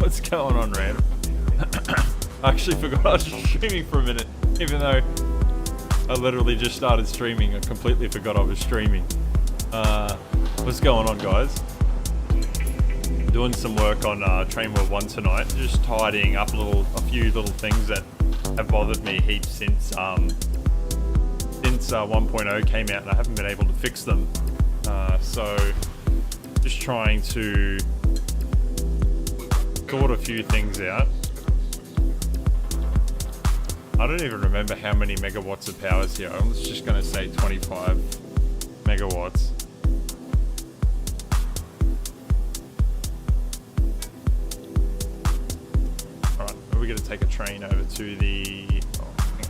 What's going on, random? I actually forgot I was streaming for a minute, even though I literally just started streaming. I completely forgot I was streaming. What's going on, guys? Doing some work on Train World 1 tonight, just tidying up a few little things that have bothered me heaps since 1.0 came out, and I haven't been able to fix them. So just trying to sort a few things out. I don't even remember how many megawatts of power is here. I was just going to say 25 megawatts. Alright, we're going to take a train over to the... Oh, hang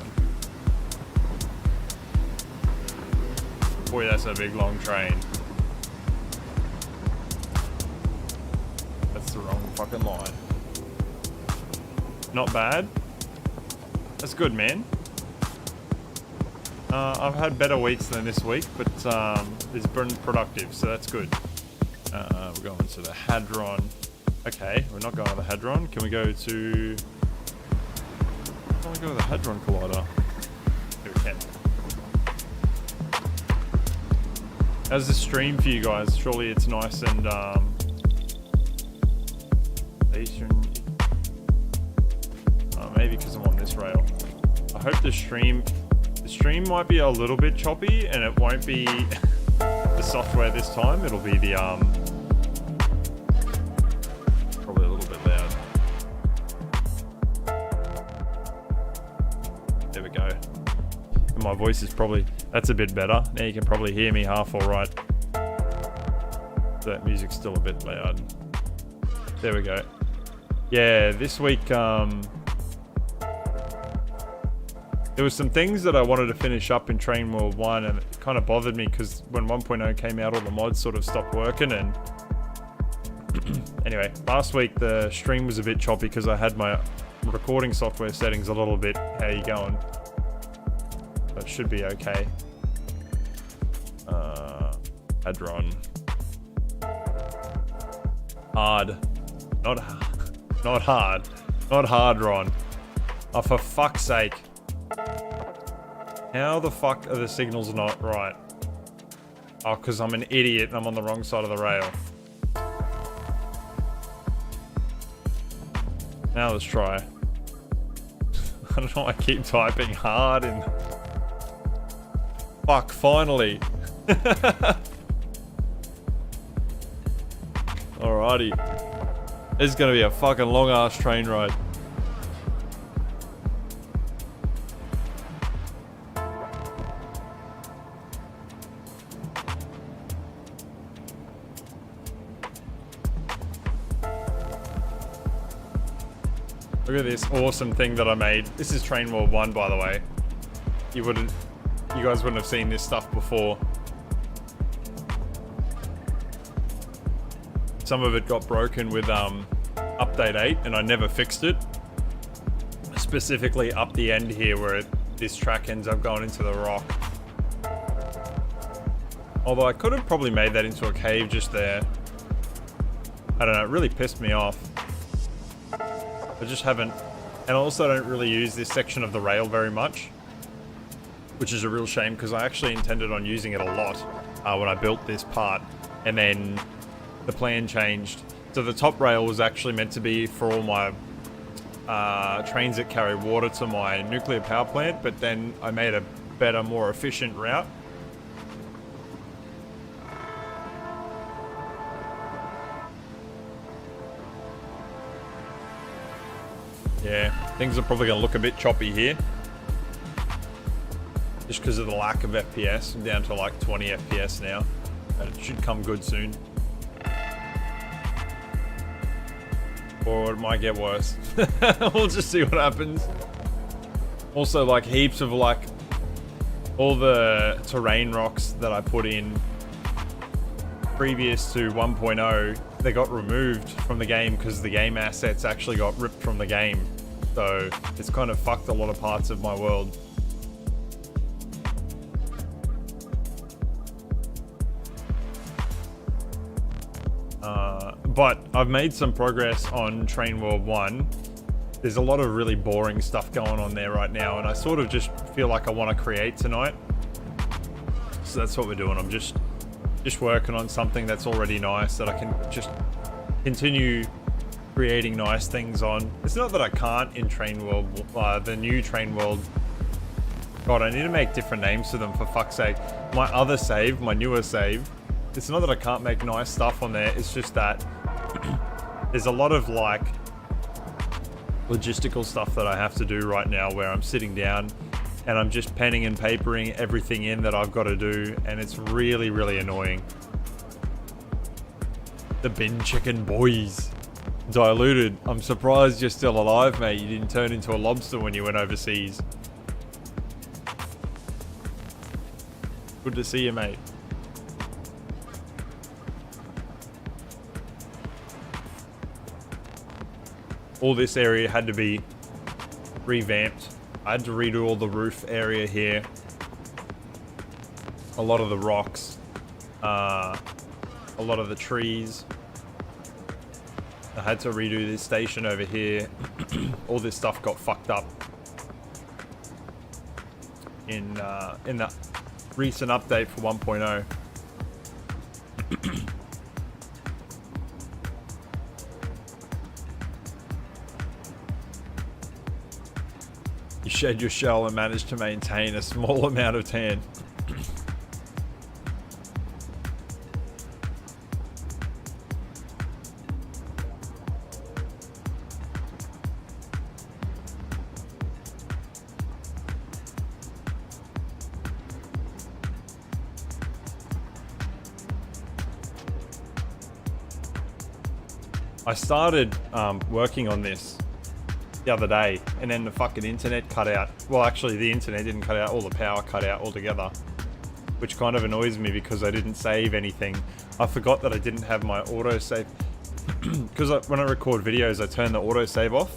on. Boy, that's a big long train. That's the wrong fucking line. Not bad. That's good, man. I've had better weeks than this week, but it's been productive, so that's good. We're going to the Hadron. Okay, we're not going to the Hadron. Can we go to... Can we go to the Hadron Collider? Here we can. How's the stream for you guys? Surely it's nice and... maybe because I'm on this rail. I hope the stream might be a little bit choppy, and it won't be the software this time. It'll be the probably a little bit loud. There we go. And my voice is probably, that's a bit better. Now you can probably hear me half all right. That music's still a bit loud. There we go. Yeah, this week there was some things that I wanted to finish up in Train World 1, and it kind of bothered me because when 1.0 came out, all the mods sort of stopped working. And anyway, last week the stream was a bit choppy because I had my recording software settings a little bit. How you going? That should be okay. Hadron. Hard. Not hard. Not hard, Ron. Oh, for fuck's sake. How the fuck are the signals not right? Oh, because I'm an idiot and I'm on the wrong side of the rail. Now let's try. I don't know, I keep typing hard and... Fuck, finally. Alrighty. This is gonna be a fucking long ass train ride. Look at this awesome thing that I made. This is Train World 1, by the way. You guys wouldn't have seen this stuff before. Some of it got broken with update 8, and I never fixed it. Specifically up the end here where this track ends up going into the rock. Although I could have probably made that into a cave just there. I don't know, it really pissed me off. I just haven't, and I also don't really use this section of the rail very much, which is a real shame because I actually intended on using it a lot when I built this part, and then the plan changed. So the top rail was actually meant to be for all my trains that carry water to my nuclear power plant, but then I made a better, more efficient route. Yeah, things are probably going to look a bit choppy here. Just because of the lack of FPS. I'm down to like 20 FPS now. But it should come good soon. Or it might get worse. We'll just see what happens. Also, like heaps of like all the terrain rocks that I put in previous to 1.0, they got removed from the game because the game assets actually got ripped from the game. So it's kind of fucked a lot of parts of my world. But I've made some progress on Train World 1. There's a lot of really boring stuff going on there right now, and I sort of just feel like I want to create tonight. So that's what we're doing. I'm just working on something that's already nice that I can just continue creating nice things on. It's not that I can't in Train World, the new Train World. God, I need to make different names for them, for fuck's sake. My other save, my newer save, it's not that I can't make nice stuff on there, it's just that there's a lot of like logistical stuff that I have to do right now where I'm sitting down and I'm just penning and papering everything in that I've got to do, and it's really, really annoying. The bin chicken boys. Diluted. I'm surprised you're still alive, mate. You didn't turn into a lobster when you went overseas. Good to see you, mate. All this area had to be revamped. I had to redo all the roof area here. A lot of the rocks. A lot of the trees. I had to redo this station over here. All this stuff got fucked up in the recent update for 1.0. You shed your shell and managed to maintain a small amount of tan. I started working on this the other day, and then the fucking internet cut out. Well, actually, the internet didn't cut out, all the power cut out altogether, which kind of annoys me because I didn't save anything. I forgot that I didn't have my autosave, because when I record videos, I turn the autosave off,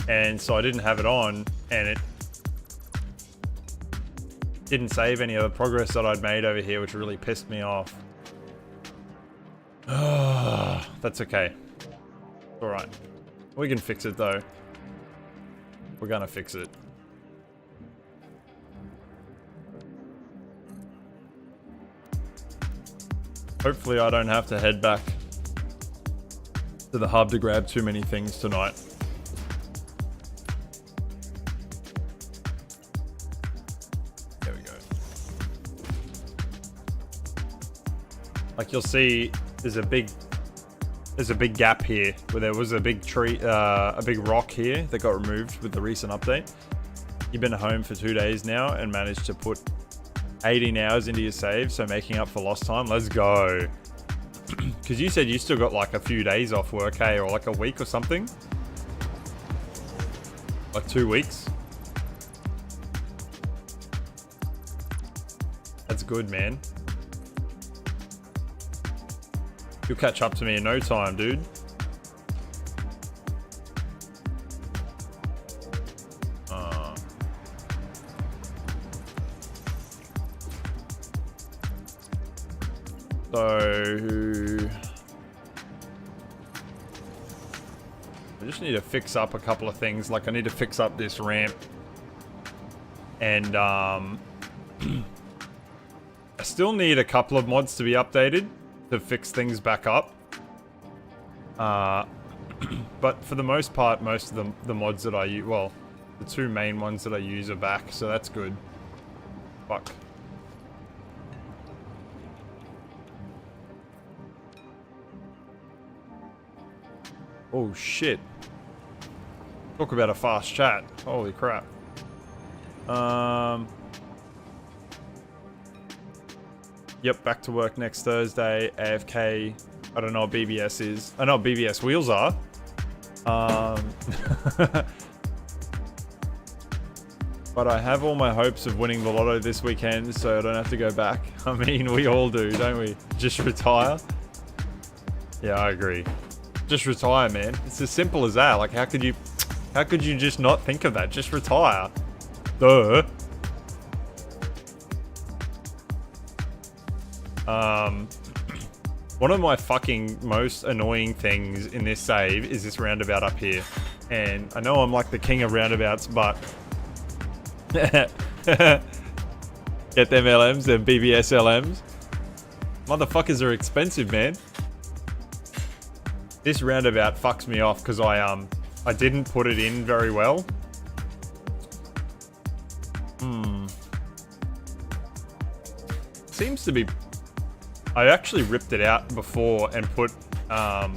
and so I didn't have it on, and it didn't save any of the progress that I'd made over here, which really pissed me off. That's okay. Alright. We can fix it though. We're gonna fix it. Hopefully I don't have to head back to the hub to grab too many things tonight. There we go. Like you'll see, there's a big gap here where there was a big tree, a big rock here that got removed with the recent update. You've been home for 2 days now and managed to put 18 hours into your save, so making up for lost time. Let's go. Because you said you still got like a few days off work, hey, or like a week or something? Like 2 weeks? That's good, man. You'll catch up to me in no time, dude. So I just need to fix up a couple of things. Like I need to fix up this ramp, and I still need a couple of mods to be updated to fix things back up. But for the most part, most of the mods that I use, well, the two main ones that I use are back, so that's good. Fuck. Oh shit. Talk about a fast chat. Holy crap. Yep, back to work next Thursday. AFK. I don't know what BBS is. I know what BBS wheels are. But I have all my hopes of winning the lotto this weekend, so I don't have to go back. I mean, we all do, don't we? Just retire. Yeah, I agree. Just retire, man. It's as simple as that. Like, how could you just not think of that? Just retire. Duh. One of my fucking most annoying things in this save is this roundabout up here. And I know I'm like the king of roundabouts, but... Get them LMs, them BBS LMs. Motherfuckers are expensive, man. This roundabout fucks me off because I didn't put it in very well. Seems to be... I actually ripped it out before and put a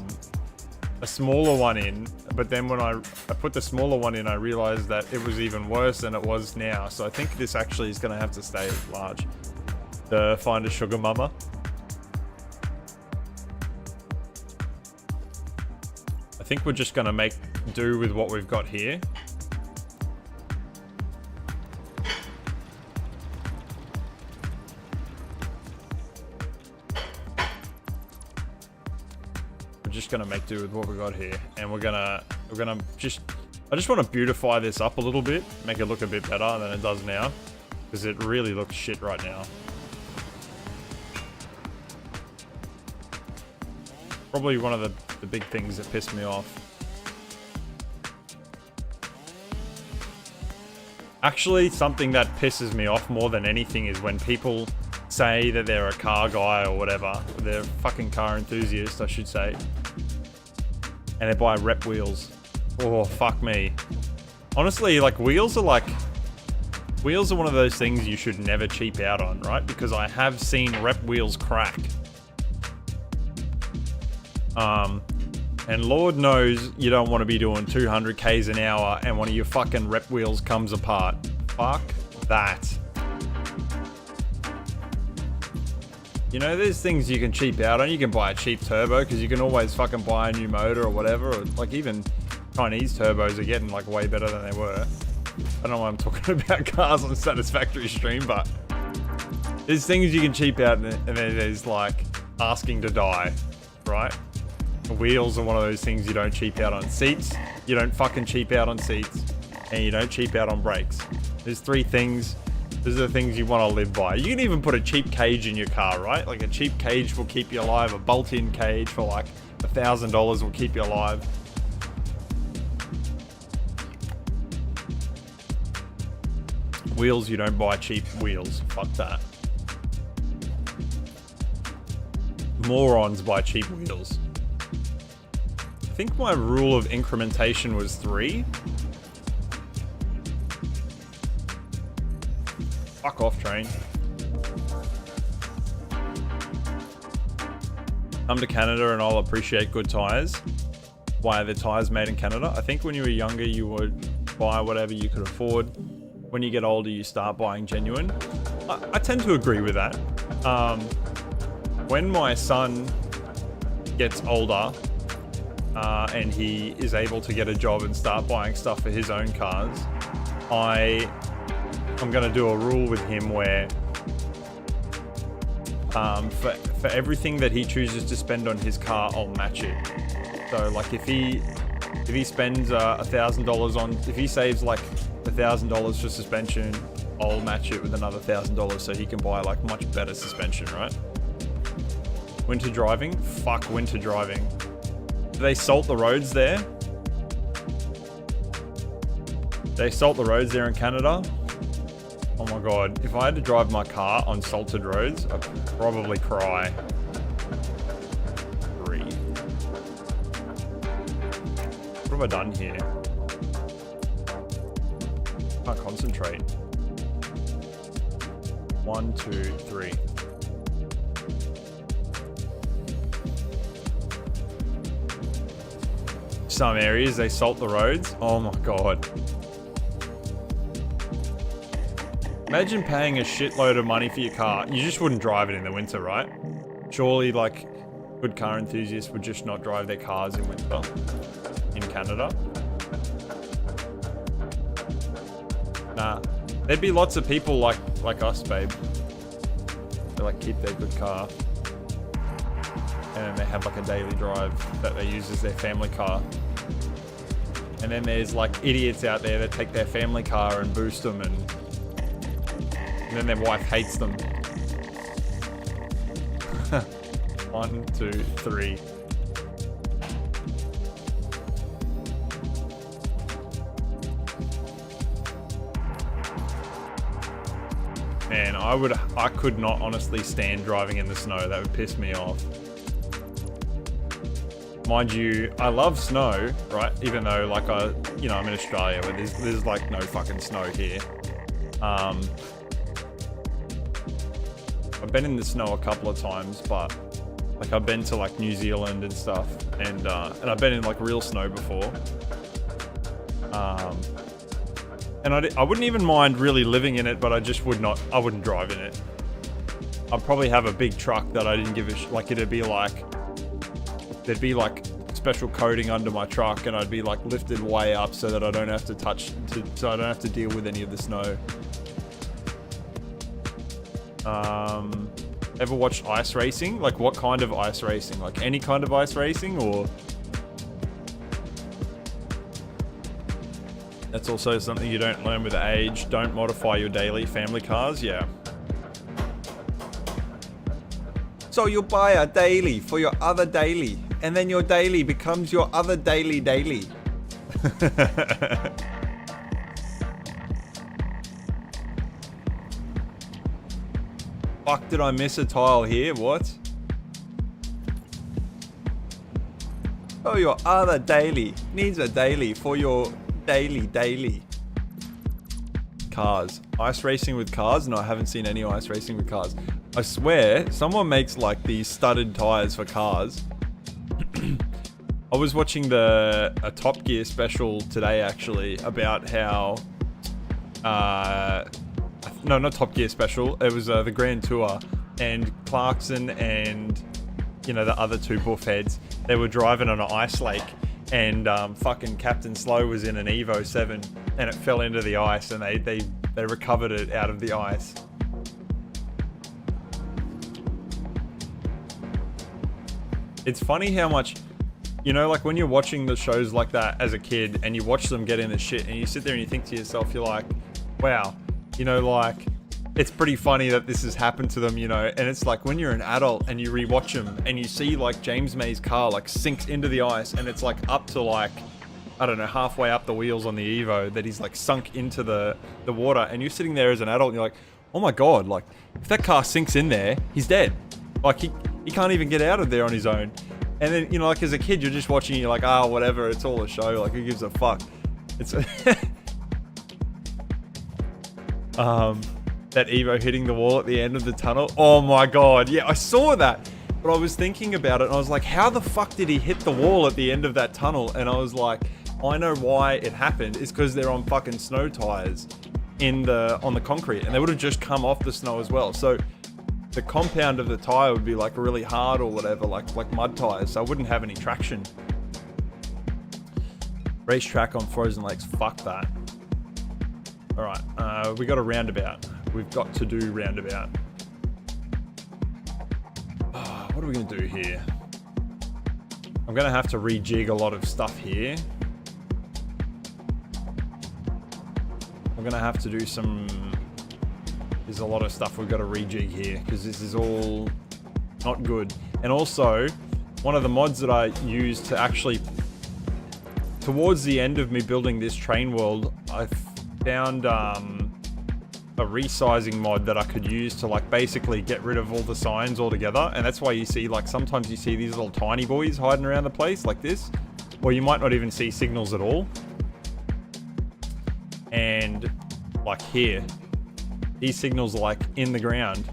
smaller one in, but then when I put the smaller one in, I realized that it was even worse than it was now. So I think this actually is going to have to stay large to find a sugar mama. I think we're just going to make do with what we've got here. Just gonna make do with what we got here, and we're gonna just I just want to beautify this up a little bit, make it look a bit better than it does now, because it really looks shit right now. Probably one of the big things that pissed me off. Actually, something that pisses me off more than anything is when people say that they're a car guy or whatever, they're a fucking car enthusiast, I should say, and they buy rep wheels. Oh, fuck me. Honestly, like, wheels are one of those things you should never cheap out on, right? Because I have seen rep wheels crack. And Lord knows you don't want to be doing 200 Ks an hour and one of your fucking rep wheels comes apart. Fuck that. You know, there's things you can cheap out on. You can buy a cheap turbo because you can always fucking buy a new motor or whatever. Or, like, even Chinese turbos are getting like way better than they were. I don't know why I'm talking about cars on Satisfactory Stream, but there's things you can cheap out, and then there's like asking to die, right? Wheels are one of those things you don't cheap out on. Seats, you don't fucking cheap out on seats, and you don't cheap out on brakes. There's three things. Those are the things you want to live by. You can even put a cheap cage in your car, right? Like a cheap cage will keep you alive. A bolt-in cage for like $1,000 will keep you alive. Wheels, you don't buy cheap wheels. Fuck that. Morons buy cheap wheels. I think my rule of incrementation was 3. Fuck off, train. Come to Canada and I'll appreciate good tyres. Why are the tyres made in Canada? I think when you were younger you would buy whatever you could afford. When you get older you start buying genuine. I tend to agree with that. When my son gets older and he is able to get a job and start buying stuff for his own cars, I'm going to do a rule with him where for everything that he chooses to spend on his car, I'll match it. So like if he spends $1,000 on, if he saves like $1,000 for suspension, I'll match it with another $1,000 so he can buy like much better suspension, right? Winter driving? Fuck winter driving. Do they salt the roads there? They salt the roads there in Canada? Oh my god, if I had to drive my car on salted roads, I'd probably cry. 3. What have I done here? Can't concentrate. 1, 2, 3. Some areas, they salt the roads. Oh my god. Imagine paying a shitload of money for your car. You just wouldn't drive it in the winter, right? Surely, like, good car enthusiasts would just not drive their cars in winter in Canada. Nah. There'd be lots of people like us, babe. They like keep their good car. And then they have like a daily drive that they use as their family car. And then there's like idiots out there that take their family car and boost them, and then their wife hates them. 1, 2, 3. Man, I could not honestly stand driving in the snow. That would piss me off. Mind you, I love snow, right? Even though, like, I'm in Australia where there's like no fucking snow here. I've been in the snow a couple of times, but like I've been to like New Zealand and stuff, and I've been in like real snow before. And I wouldn't even mind really living in it, but I wouldn't drive in it. I'd probably have a big truck that I didn't give a like there'd be like special coating under my truck, and I'd be like lifted way up so that I don't have to so I don't have to deal with any of the snow. Ever watched ice racing? Like what kind of ice racing? Like any kind of ice racing, or? That's also something you don't learn with age. Don't modify your daily family cars. Yeah. So you buy a daily for your other daily, and then your daily becomes your other daily. Fuck, did I miss a tile here? What? Oh, your other daily needs a daily for your daily. Cars. Ice racing with cars? No, I haven't seen any ice racing with cars. I swear, someone makes like these studded tires for cars. I was watching a Top Gear special today actually about how no, not Top Gear special. It was the Grand Tour, and Clarkson and the other two buffheads. They were driving on an ice lake, and fucking Captain Slow was in an Evo 7, and it fell into the ice, and they recovered it out of the ice. It's funny how much, like when you're watching the shows like that as a kid, and you watch them get in the shit, and you sit there and you think to yourself, you're like, wow, like, it's pretty funny that this has happened to them, and it's like when you're an adult and you rewatch them and you see like James May's car like sinks into the ice, and it's like up to like, I don't know, halfway up the wheels on the Evo, that he's like sunk into the water, and you're sitting there as an adult and you're like, oh my God, like if that car sinks in there, he's dead. Like he can't even get out of there on his own. And then, like as a kid, you're just watching, you're like, whatever, it's all a show, like who gives a fuck. It's that Evo hitting the wall at the end of the tunnel. Oh my God. Yeah, I saw that. But I was thinking about it and I was like, how the fuck did he hit the wall at the end of that tunnel? And I was like, I know why it happened. It's because they're on fucking snow tires on the concrete, and they would have just come off the snow as well. So the compound of the tire would be like really hard or whatever, like mud tires. So I wouldn't have any traction. Racetrack on frozen lakes. Fuck that. All right, we got a roundabout. We've got to do roundabout. What are we gonna do here? I'm gonna have to rejig a lot of stuff here. I'm gonna have to do there's a lot of stuff we've got to rejig here, because this is all not good. And also, one of the mods that I used to actually, towards the end of me building this train world, I found a resizing mod that I could use to like basically get rid of all the signs altogether. And that's why you see, like, sometimes you see these little tiny boys hiding around the place like this, or you might not even see signals at all. And like here, these signals are like in the ground.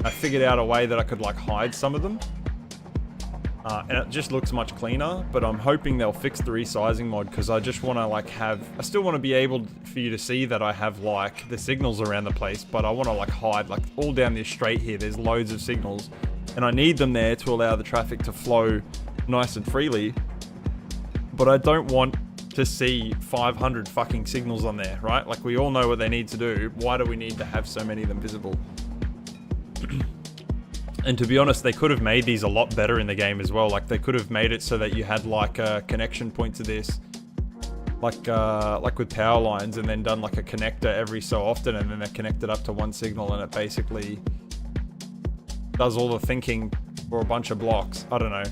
I figured out a way that I could like hide some of them. And it just looks much cleaner, but I'm hoping they'll fix the resizing mod, because I just want to like I still want to be able for you to see that I have like the signals around the place, but I want to like hide, like all down this straight here, there's loads of signals, and I need them there to allow the traffic to flow nice and freely, but I don't want to see 500 fucking signals on there, right? Like we all know what they need to do. Why do we need to have so many of them visible? And to be honest, they could have made these a lot better in the game as well. Like they could have made it so that you had like a connection point to this, like with power lines, and then done like a connector every so often, and then they're connected up to one signal, and it basically does all the thinking or a bunch of blocks. I don't know.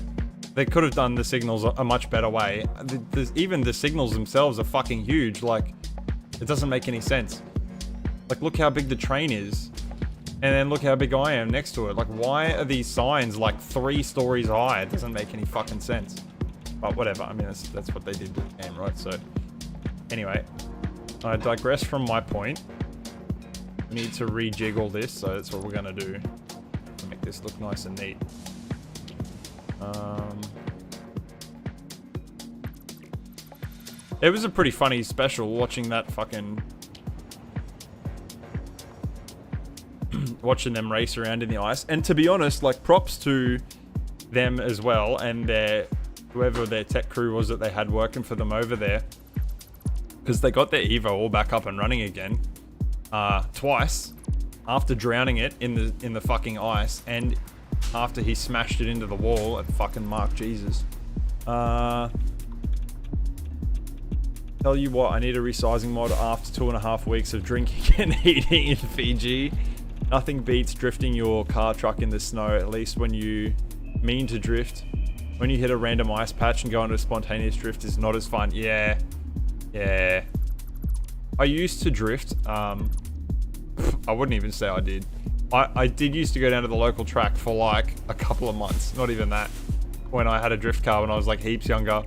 They could have done the signals a much better way. Even the signals themselves are fucking huge. Like, it doesn't make any sense. Like, look how big the train is. And then look how big I am next to it. Like, why are these signs like 3 stories high? It doesn't make any fucking sense. But whatever. I mean, that's what they did with the game, right? So, anyway. I digress from my point. We need to rejiggle this, so that's what we're going to do. Make this look nice and neat. It was a pretty funny special watching that fucking... watching them race around in the ice. And to be honest, like, props to them as well and whoever their tech crew was that they had working for them over there. Because they got their Evo all back up and running again. Twice. After drowning it in the fucking ice and after he smashed it into the wall at fucking Mark Jesus. Tell you what, I need a resizing mod after 2.5 weeks of drinking and eating in Fiji. Nothing beats drifting your car truck in the snow, at least when you mean to drift. When you hit a random ice patch and go into a spontaneous drift is not as fun. Yeah. Yeah. I used to drift. I wouldn't even say I did. I did used to go down to the local track for like a couple of months. Not even that. When I had a drift car when I was like heaps younger.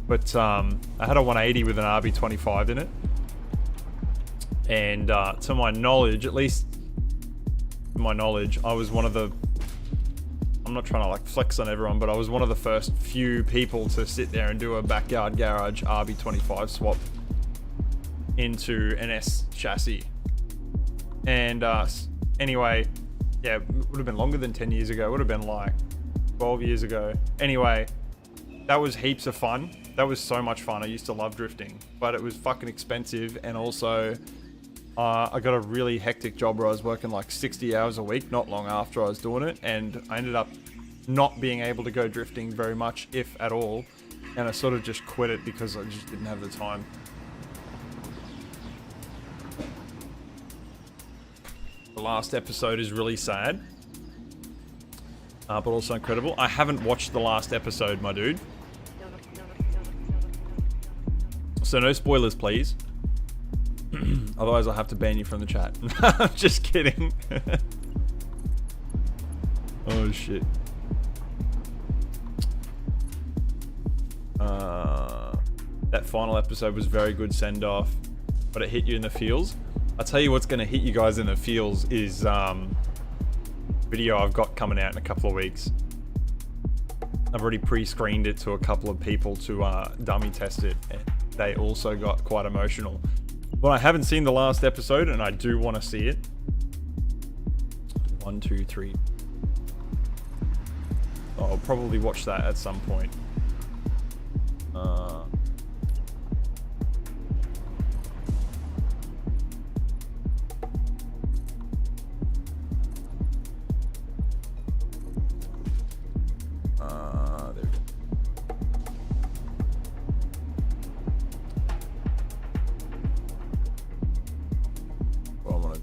But I had a 180 with an RB25 in it. And to my knowledge, at least my knowledge, I was one of the... I'm not trying to like flex on everyone, but I was one of the first few people to sit there and do a backyard garage RB25 swap into an S chassis. And anyway, yeah, it would have been longer than 10 years ago. It would have been like 12 years ago. Anyway, that was heaps of fun. That was so much fun. I used to love drifting, but it was fucking expensive. And also, I got a really hectic job where I was working like 60 hours a week, not long after I was doing it. And I ended up not being able to go drifting very much, if at all. And I sort of just quit it because I just didn't have the time. The last episode is really sad, but also incredible. I haven't watched the last episode, my dude. So no spoilers, please. Otherwise I'll have to ban you from the chat. I'm just kidding. Oh shit. That final episode was very good send-off, but it hit you in the feels. I'll tell you what's going to hit you guys in the feels is video I've got coming out in a couple of weeks. I've already pre-screened it to a couple of people to dummy test it. And they also got quite emotional. But I haven't seen the last episode and I do want to see it. 1, 2, 3. I'll probably watch that at some point. There we go. Well, I'm gonna...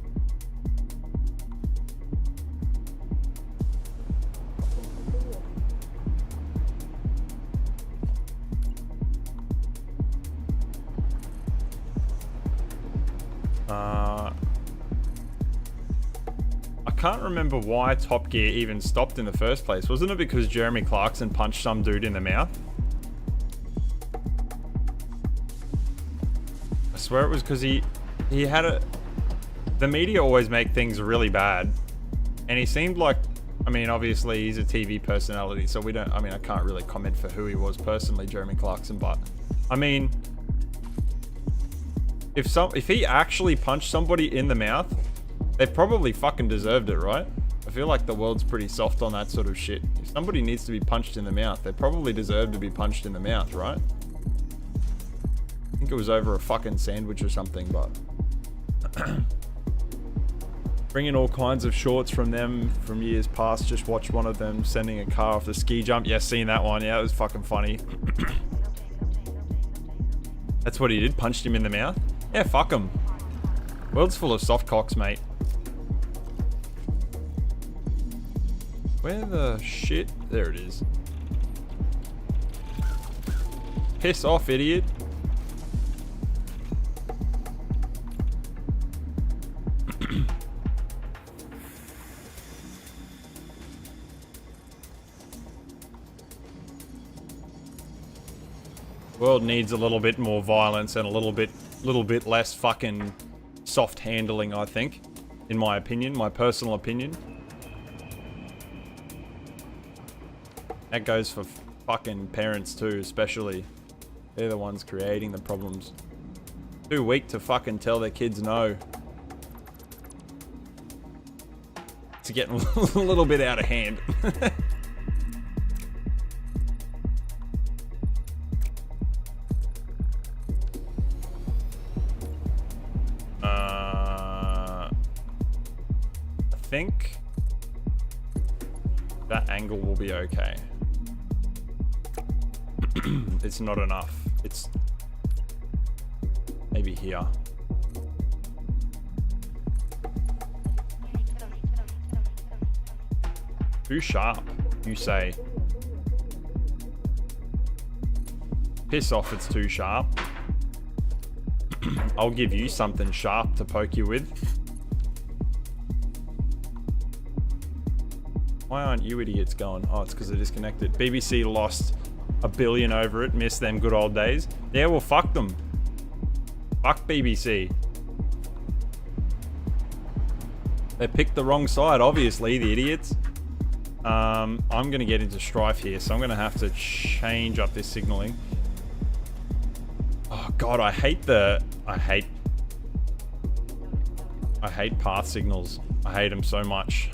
I can't remember why Top Gear even stopped in the first place. Wasn't it because Jeremy Clarkson punched some dude in the mouth? I swear it was because he had a... The media always make things really bad. And he seemed like... I mean, obviously he's a TV personality, so we don't... I mean, I can't really comment for who he was personally, Jeremy Clarkson, but... I mean... If he actually punched somebody in the mouth, they probably fucking deserved it, right? I feel like the world's pretty soft on that sort of shit. If somebody needs to be punched in the mouth, they probably deserve to be punched in the mouth, right? I think it was over a fucking sandwich or something, but... Bringing all kinds of shorts from them from years past. Just watched one of them sending a car off the ski jump. Yeah, seen that one. Yeah, it was fucking funny. That's what he did, punched him in the mouth. Yeah, fuck him. World's full of soft cocks, mate. Where the shit? There it is. Piss off, idiot. World needs a little bit more violence and a little bit less fucking soft handling, I think. In my opinion, my personal opinion. That goes for fucking parents too, especially. They're the ones creating the problems. Too weak to fucking tell their kids no. It's getting a little bit out of hand. I think that angle will be okay. It's not enough. It's maybe here. Too sharp, you say. Piss off, it's too sharp. I'll give you something sharp to poke you with. Why aren't you idiots going? Oh, it's because they're disconnected. BBC lost $1 billion over it. Missed them good old days. Yeah, well, fuck them. Fuck BBC. They picked the wrong side, obviously, the idiots. I'm going to get into strife here, so I'm going to have to change up this signaling. Oh, God, I hate path signals. I hate them so much.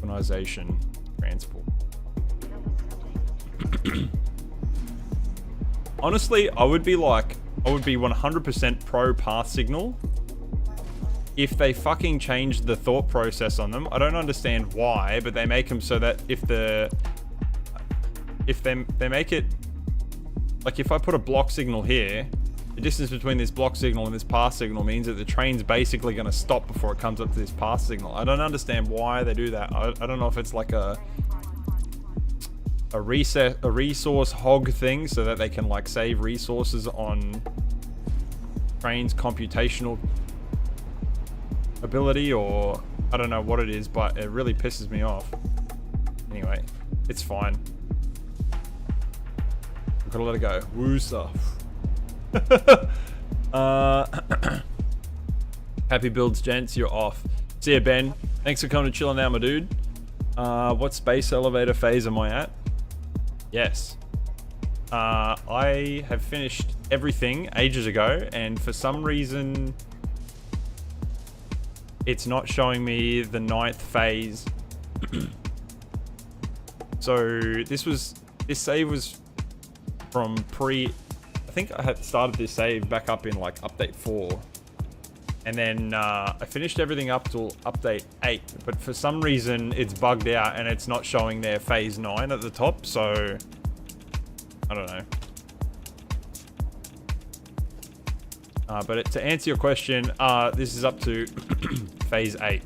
Organization, transport. Honestly, I would be 100% pro path signal if they fucking changed the thought process on them. I don't understand why, but they make them so that if they make it like, if I put a block signal here, the distance between this block signal and this path signal means that the train's basically going to stop before it comes up to this path signal. I don't understand why they do that. I don't know if it's like a resource hog thing so that they can like save resources on trains' computational ability, or I don't know what it is, but it really pisses me off. Anyway, it's fine. I've got to let it go. Woo stuff. Happy builds, gents. You're off. See ya, Ben. Thanks for coming to chilling out, my dude. What space elevator phase am I at? Yes. I have finished everything ages ago, and for some reason it's not showing me the 9th phase. So this save was from I think I had started this save back up in like update 4, and then I finished everything up till update 8, but for some reason it's bugged out and it's not showing their phase 9 at the top, so I don't know. But to answer your question, this is up to phase 8.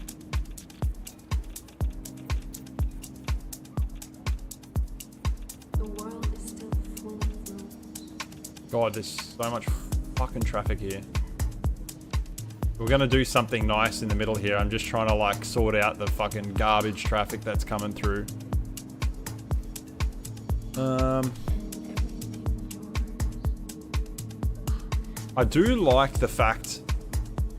God, there's so much fucking traffic here. We're gonna do something nice in the middle here. I'm just trying to like sort out the fucking garbage traffic that's coming through. I do like the fact,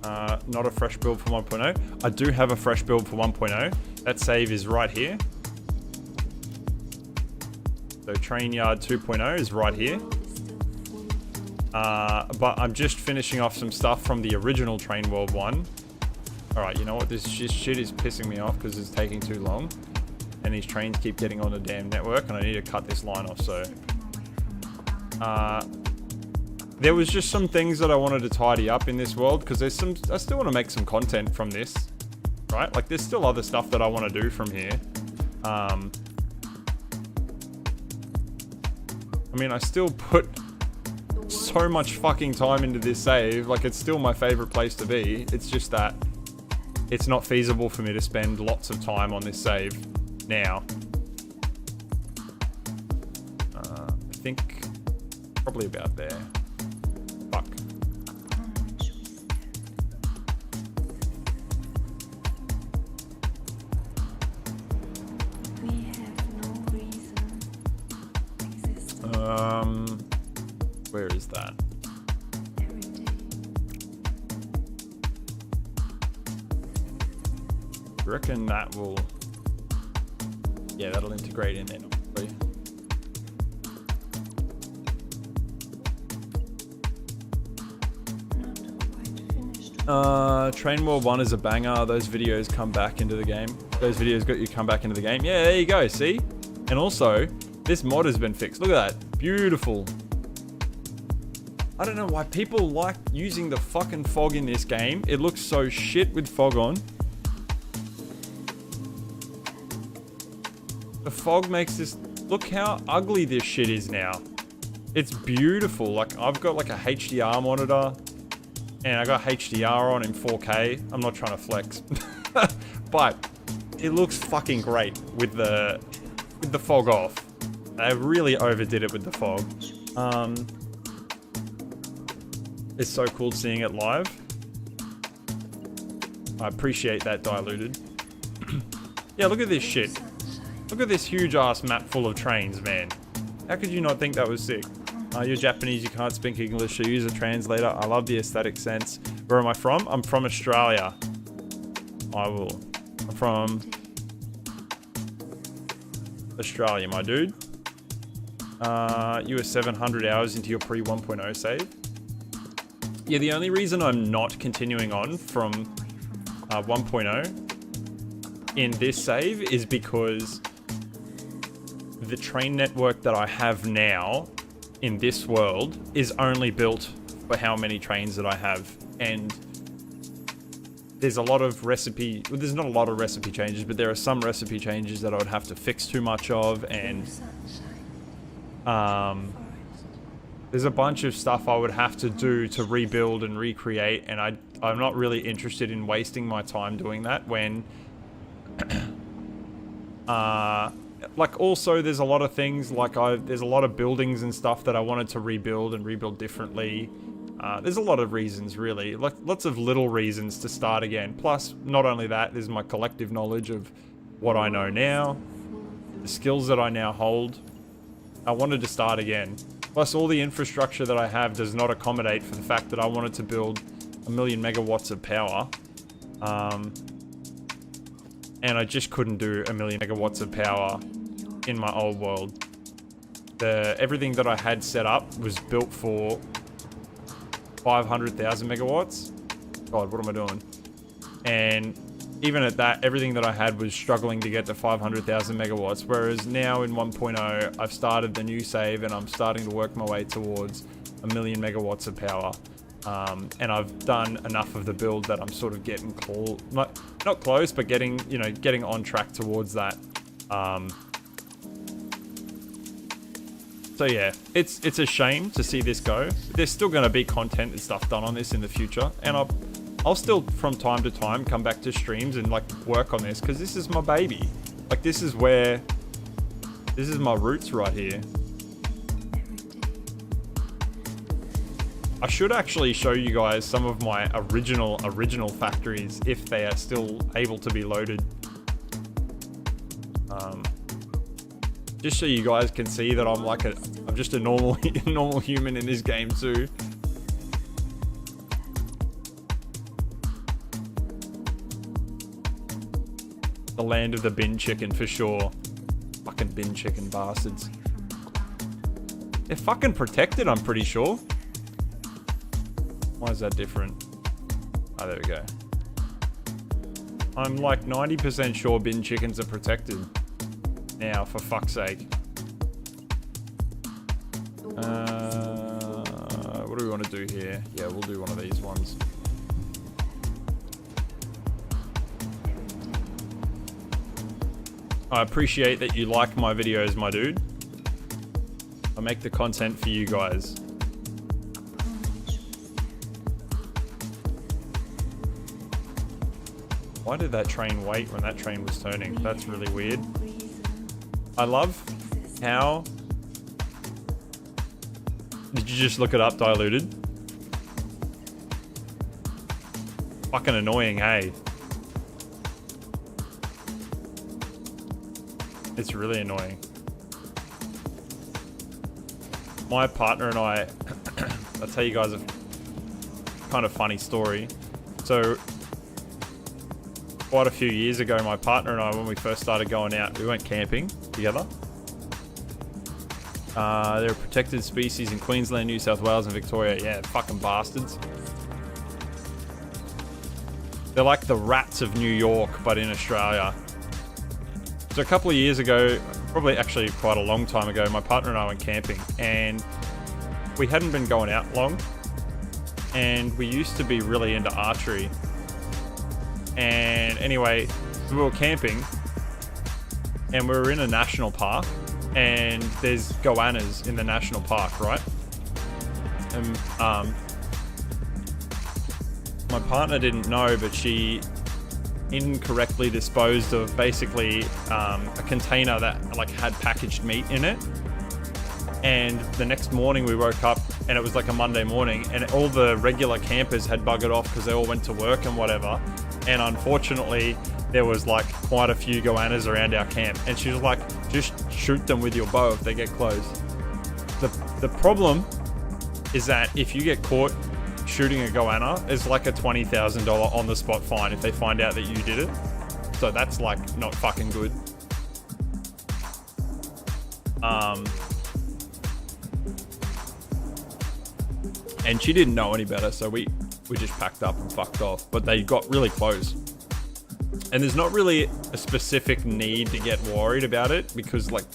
not a fresh build for 1.0. I do have a fresh build for 1.0. That save is right here. So Train Yard 2.0 is right here. But I'm just finishing off some stuff from the original Train World 1. Alright, you know what? This shit is pissing me off because it's taking too long. And these trains keep getting on the damn network, and I need to cut this line off, so... there was just some things that I wanted to tidy up in this world, because I still want to make some content from this, right? Like, there's still other stuff that I want to do from here. I mean, I still put so much fucking time into this save. Like, it's still my favorite place to be. It's just that it's not feasible for me to spend lots of time on this save now. I think probably about there. Fuck. Where is that? I reckon that will, yeah, that'll integrate in there. Train World 1 is a banger. Those videos come back into the game. Those videos got you come back into the game. Yeah, there you go, see? And also, this mod has been fixed. Look at that. Beautiful. I don't know why people like using the fucking fog in this game. It looks so shit with fog on. The fog makes this... Look how ugly this shit is now. It's beautiful. Like, I've got like a HDR monitor. And I got HDR on in 4K. I'm not trying to flex. But it looks fucking great with the fog off. They really overdid it with the fog. It's so cool seeing it live. I appreciate that diluted. Yeah, look at this shit. Look at this huge ass map full of trains, man. How could you not think that was sick? You're Japanese, you can't speak English, so use a translator. I love the aesthetic sense. Where am I from? I'm from Australia. I'm from Australia, my dude. You were 700 hours into your pre 1.0 save. Yeah, the only reason I'm not continuing on from 1.0 in this save is because the train network that I have now in this world is only built for how many trains that I have, and there's a lot of recipe, well, there's not a lot of recipe changes, but there are some recipe changes that I would have to fix too much of, and there's a bunch of stuff I would have to do to rebuild and recreate, and I'm not really interested in wasting my time doing that when like, also there's a lot of things, like there's a lot of buildings and stuff that I wanted to rebuild and rebuild differently. There's a lot of reasons, really, like lots of little reasons to start again. Plus, not only that, there's my collective knowledge of what I know now, the skills that I now hold. I wanted to start again. Plus, all the infrastructure that I have does not accommodate for the fact that I wanted to build 1,000,000 megawatts of power. And I just couldn't do 1,000,000 megawatts of power in my old world. Everything that I had set up was built for 500,000 megawatts. God, what am I doing? And even at that, everything that I had was struggling to get to 500,000 megawatts. Whereas now in 1.0, I've started the new save and I'm starting to work my way towards 1,000,000 megawatts of power. And I've done enough of the build that I'm sort of getting not close, but getting on track towards that. So yeah, it's a shame to see this go. There's still going to be content and stuff done on this in the future, and I'll still from time to time come back to streams and like work on this, because this is my baby. Like, this is my roots right here. I should actually show you guys some of my original factories if they are still able to be loaded. Just so you guys can see that I'm just a normal normal human in this game too. The land of the bin chicken for sure. Fucking bin chicken bastards. They're fucking protected, I'm pretty sure. Why is that different? Oh, there we go. I'm like 90% sure bin chickens are protected. Now, for fuck's sake. What do we want to do here? Yeah, we'll do one of these ones. I appreciate that you like my videos, my dude. I make the content for you guys. Why did that train wait when that train was turning? That's really weird. I love how... Did you just look it up, diluted? Fucking annoying, hey? It's really annoying. My partner and I... I'll tell you guys a kind of funny story. So... Quite a few years ago, my partner and I, when we first started going out, we went camping together. They're a protected species in Queensland, New South Wales, and Victoria. Yeah, fucking bastards. They're like the rats of New York, but in Australia. So a couple of years ago, probably actually quite a long time ago, my partner and I went camping, and we hadn't been going out long, and we used to be really into archery. And anyway, we were camping and we were in a national park, and there's goannas in the national park, right? And my partner didn't know, but she incorrectly disposed of basically a container that like had packaged meat in it. And the next morning we woke up and it was like a Monday morning, and all the regular campers had buggered off because they all went to work and whatever. And unfortunately, there was like quite a few goannas around our camp. And she was like, just shoot them with your bow if they get close. The problem is that if you get caught shooting a goanna, it's like a $20,000 on the spot fine if they find out that you did it. So that's like not fucking good. And she didn't know any better, so we just packed up and fucked off. But they got really close. And there's not really a specific need to get worried about it, because like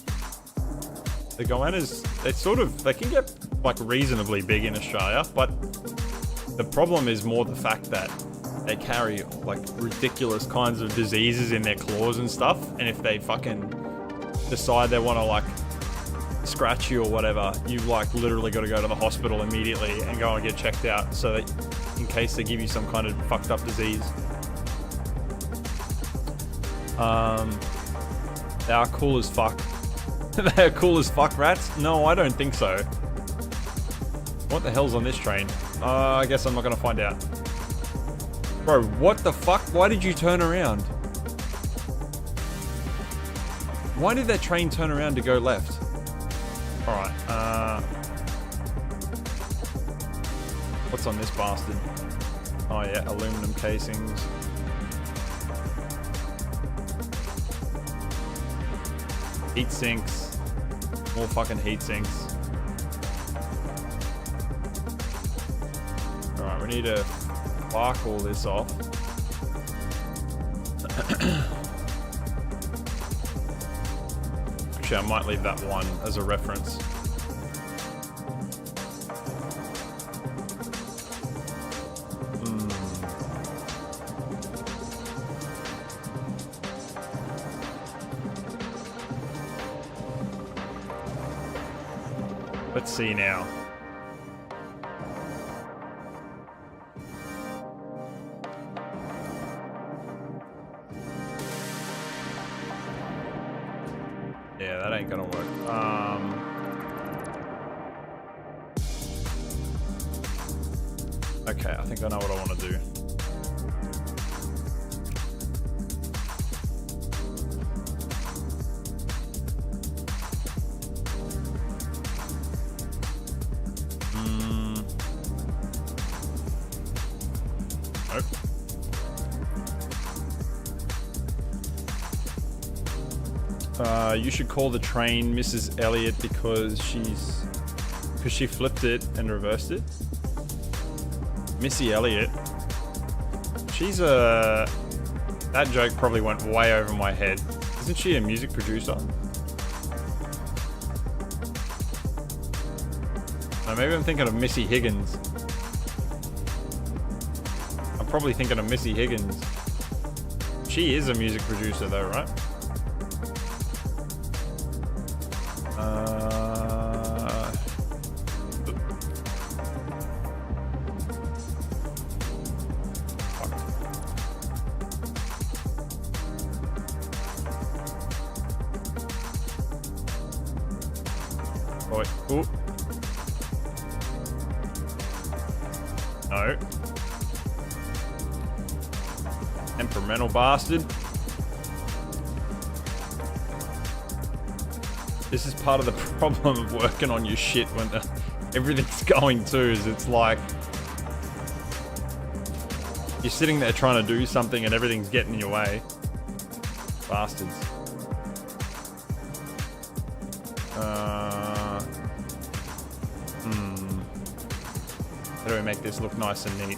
the goannas, they can get like reasonably big in Australia, but the problem is more the fact that they carry like ridiculous kinds of diseases in their claws and stuff. And if they fucking decide they want to like scratch you or whatever, you've like literally got to go to the hospital immediately and go and get checked out, so that in case they give you some kind of fucked up disease. They are cool as fuck. They are cool as fuck, rats? No, I don't think so. What the hell's on this train? I guess I'm not gonna find out. Bro, what the fuck? Why did you turn around? Why did that train turn around to go left? Alright, what's on this bastard? Oh yeah, aluminum casings. Heat sinks. More fucking heat sinks. Alright, we need to bark all this off. Actually, I might leave that one as a reference. Let's see now. Yeah, that ain't gonna work. Okay, I think I know what I want to do. You should call the train Mrs. Elliot because she flipped it and reversed it. Missy Elliott. That joke probably went way over my head. Isn't she a music producer? No, maybe I'm thinking of Missy Higgins. I'm probably thinking of Missy Higgins. She is a music producer though, right? Ooh. No. Temperamental bastard. This is part of the problem of working on your shit when everything's going too, is it's like you're sitting there trying to do something and everything's getting in your way. Bastards. How do we make this look nice and neat?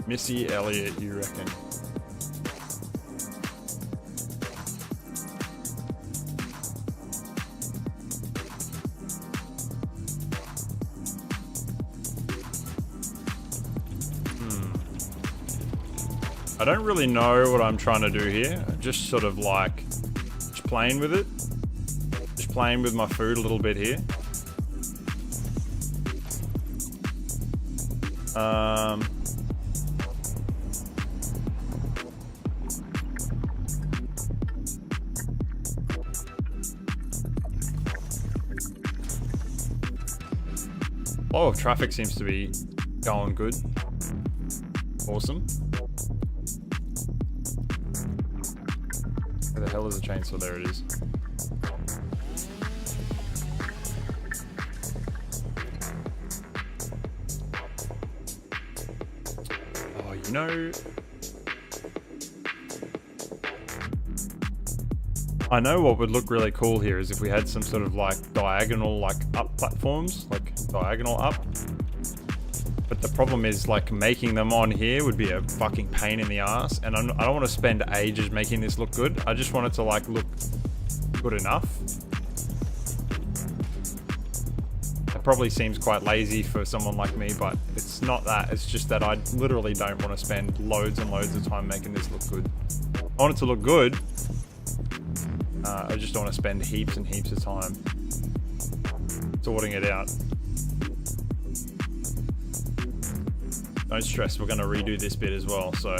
Missy Elliott, you reckon? I don't really know what I'm trying to do here. Just sort of like, just playing with it. Just playing with my food a little bit here. Flow of traffic seems to be going good. Awesome. Where the hell is the chainsaw? There it is. Oh, you know, I know what would look really cool here is if we had some sort of like diagonal, like up platforms, like diagonal up. But the problem is like making them on here would be a fucking pain in the ass. And I don't want to spend ages making this look good. I just want it to like look good enough. It probably seems quite lazy for someone like me, but it's not that. It's just that I literally don't want to spend loads and loads of time making this look good. I want it to look good. I just don't want to spend heaps and heaps of time sorting it out. Don't stress, we're going to redo this bit as well, so.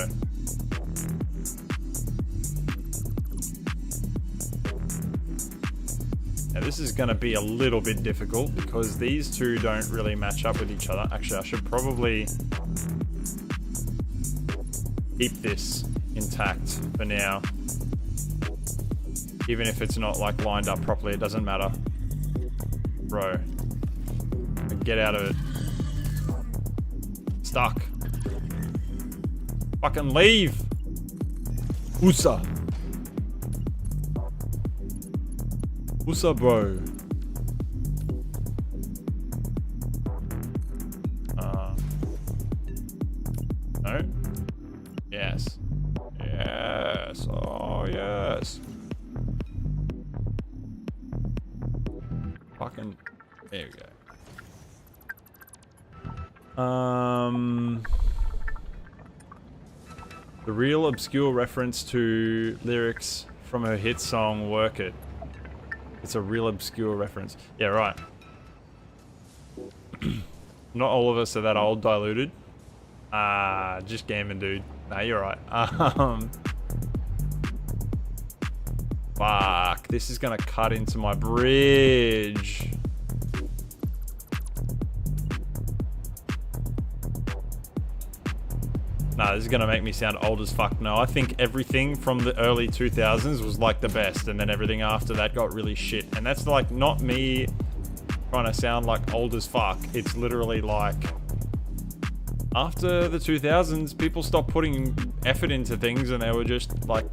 Now this is going to be a little bit difficult because these two don't really match up with each other. Actually, I should probably keep this intact for now. Even if it's not like lined up properly, it doesn't matter. Bro. Get out of it. Stuck. Fucking leave. Usa. Usa, bro. No? Yes. Yes. Oh, yes. Fucking, there we go. The real obscure reference to lyrics from her hit song Work It. It's a real obscure reference. Yeah, right. Not all of us are that old, diluted. Just gaming, dude. Nah, you're right. Fuck, this is gonna cut into my bridge. Nah, this is gonna make me sound old as fuck. No, I think everything from the early 2000s was like the best, and then everything after that got really shit. And that's like not me trying to sound like old as fuck. It's literally like after the 2000s, people stopped putting effort into things, and they were just like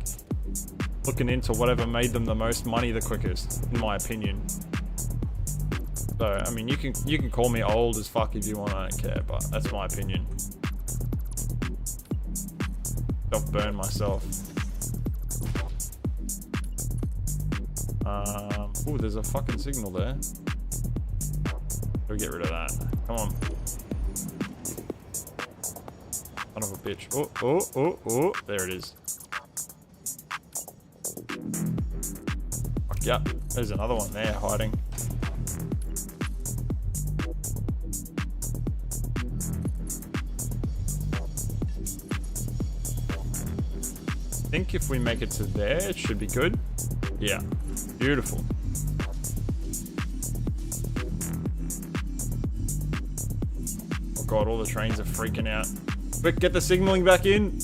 looking into whatever made them the most money the quickest, in my opinion. So, I mean, you can call me old as fuck if you want, I don't care, but that's my opinion. Self-burn myself. Oh, there's a fucking signal there. Gotta get rid of that. Come on. Son of a bitch. Oh. There it is. Fuck yeah. There's another one there hiding. think if we make it to there, it should be good. Yeah, beautiful. Oh god, all the trains are freaking out. Quick, get the signaling back in.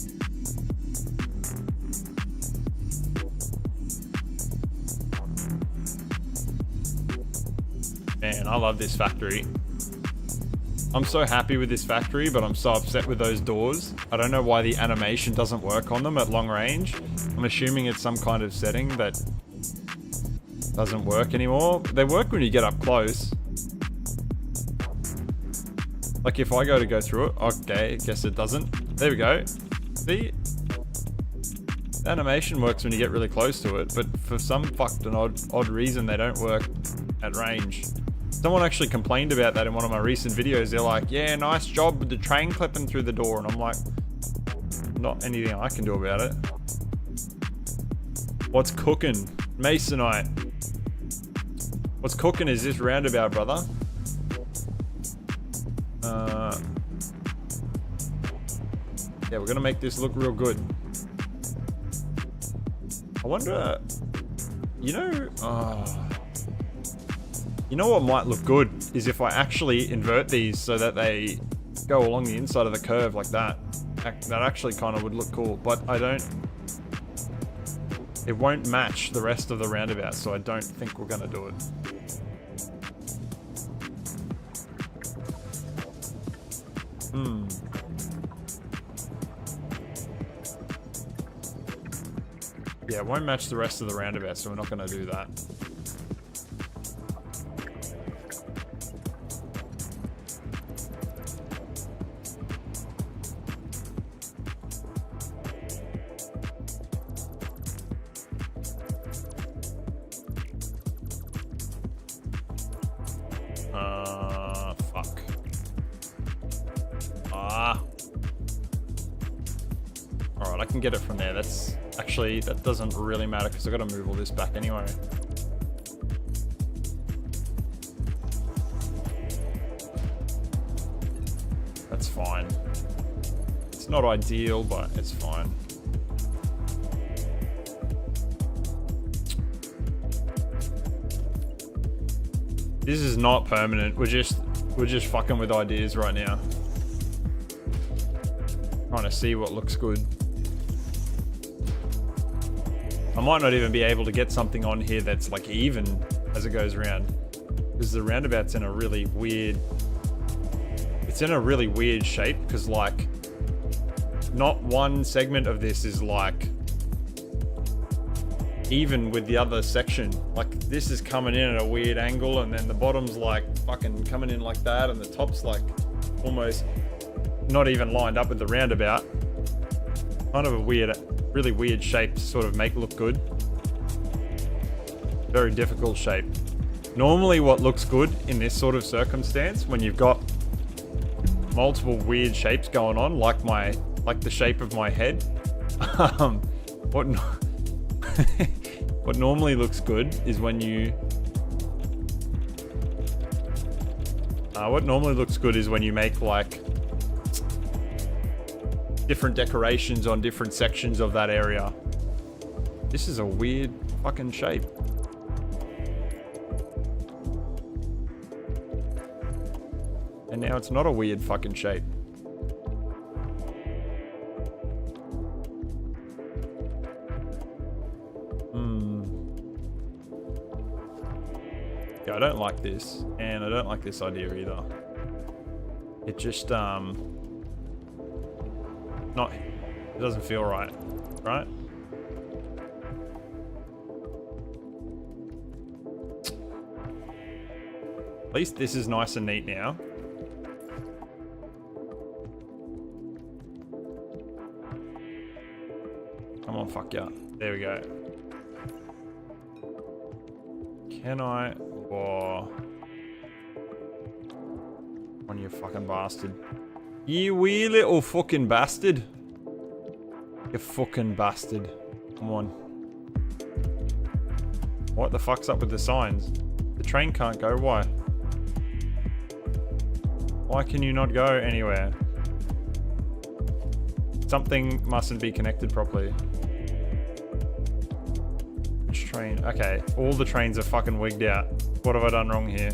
Man, I love this factory. I'm so happy with this factory, but I'm so upset with those doors. I don't know why the animation doesn't work on them at long range. I'm assuming it's some kind of setting that doesn't work anymore. They work when you get up close. Like if I go through it, okay, I guess it doesn't. There we go. See? The animation works when you get really close to it, but for some fucked and odd reason, they don't work at range. Someone actually complained about that in one of my recent videos. They're like, yeah, nice job with the train clipping through the door. And I'm like, not anything I can do about it. What's cooking? Masonite. What's cooking is this roundabout, brother. Yeah, we're gonna make this look real good. I wonder, you know what might look good is if I actually invert these so that they go along the inside of the curve like that. That actually kind of would look cool, but it won't match the rest of the roundabout, so I don't think we're gonna do it. Yeah, it won't match the rest of the roundabout, so we're not gonna do that. Fuck. Alright, I can get it from there. That's actually, that doesn't really matter because I gotta move all this back anyway. That's fine. It's not ideal, but it's fine. This is not permanent. We're just fucking with ideas right now. Trying to see what looks good. I might not even be able to get something on here that's like even as it goes around, because the roundabout's in a really weird. It's in a really weird shape because like, not one segment of this is like even with the other section. Like this is coming in at a weird angle, and then the bottom's like fucking coming in like that, and the top's like almost not even lined up with the roundabout. Kind of a weird, really weird shape to sort of make look good. Very difficult shape. Normally what looks good in this sort of circumstance, when you've got multiple weird shapes going on, like the shape of my head, what normally looks good is when you make like different decorations on different sections of that area. This is a weird fucking shape. And now it's not a weird fucking shape. Yeah, I don't like this, and I don't like this idea either. It just, it doesn't feel right, right? At least this is nice and neat now. Come on, fuck yeah. There we go. Can I? Oh. On you fucking bastard. You wee little fucking bastard. You fucking bastard. Come on. What the fuck's up with the signs? The train can't go, why? Why can you not go anywhere? Something mustn't be connected properly. train. Okay, all the trains are fucking wigged out. What have I done wrong here?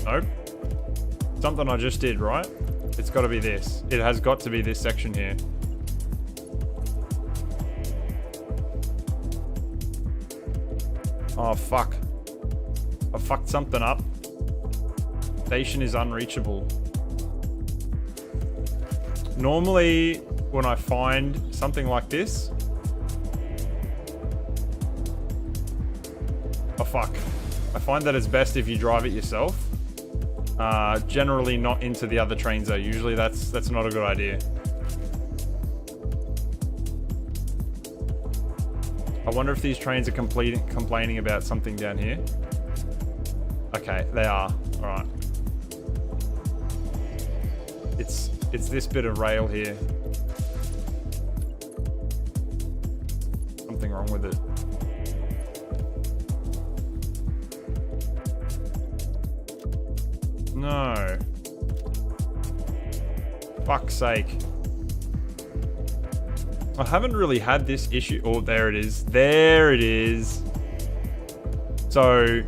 Nope. Something I just did, right? It's got to be this. It has got to be this section here. Oh, fuck. I fucked something up. Station is unreachable. Normally, when I find something like this... Oh, fuck. I find that it's best if you drive it yourself. Generally not into the other trains though. Usually that's not a good idea. I wonder if these trains are complaining about something down here. Okay, they are. Alright. It's this bit of rail here. Something wrong with it. No. Fuck's sake. I haven't really had this issue. Oh, there it is. There it is. So,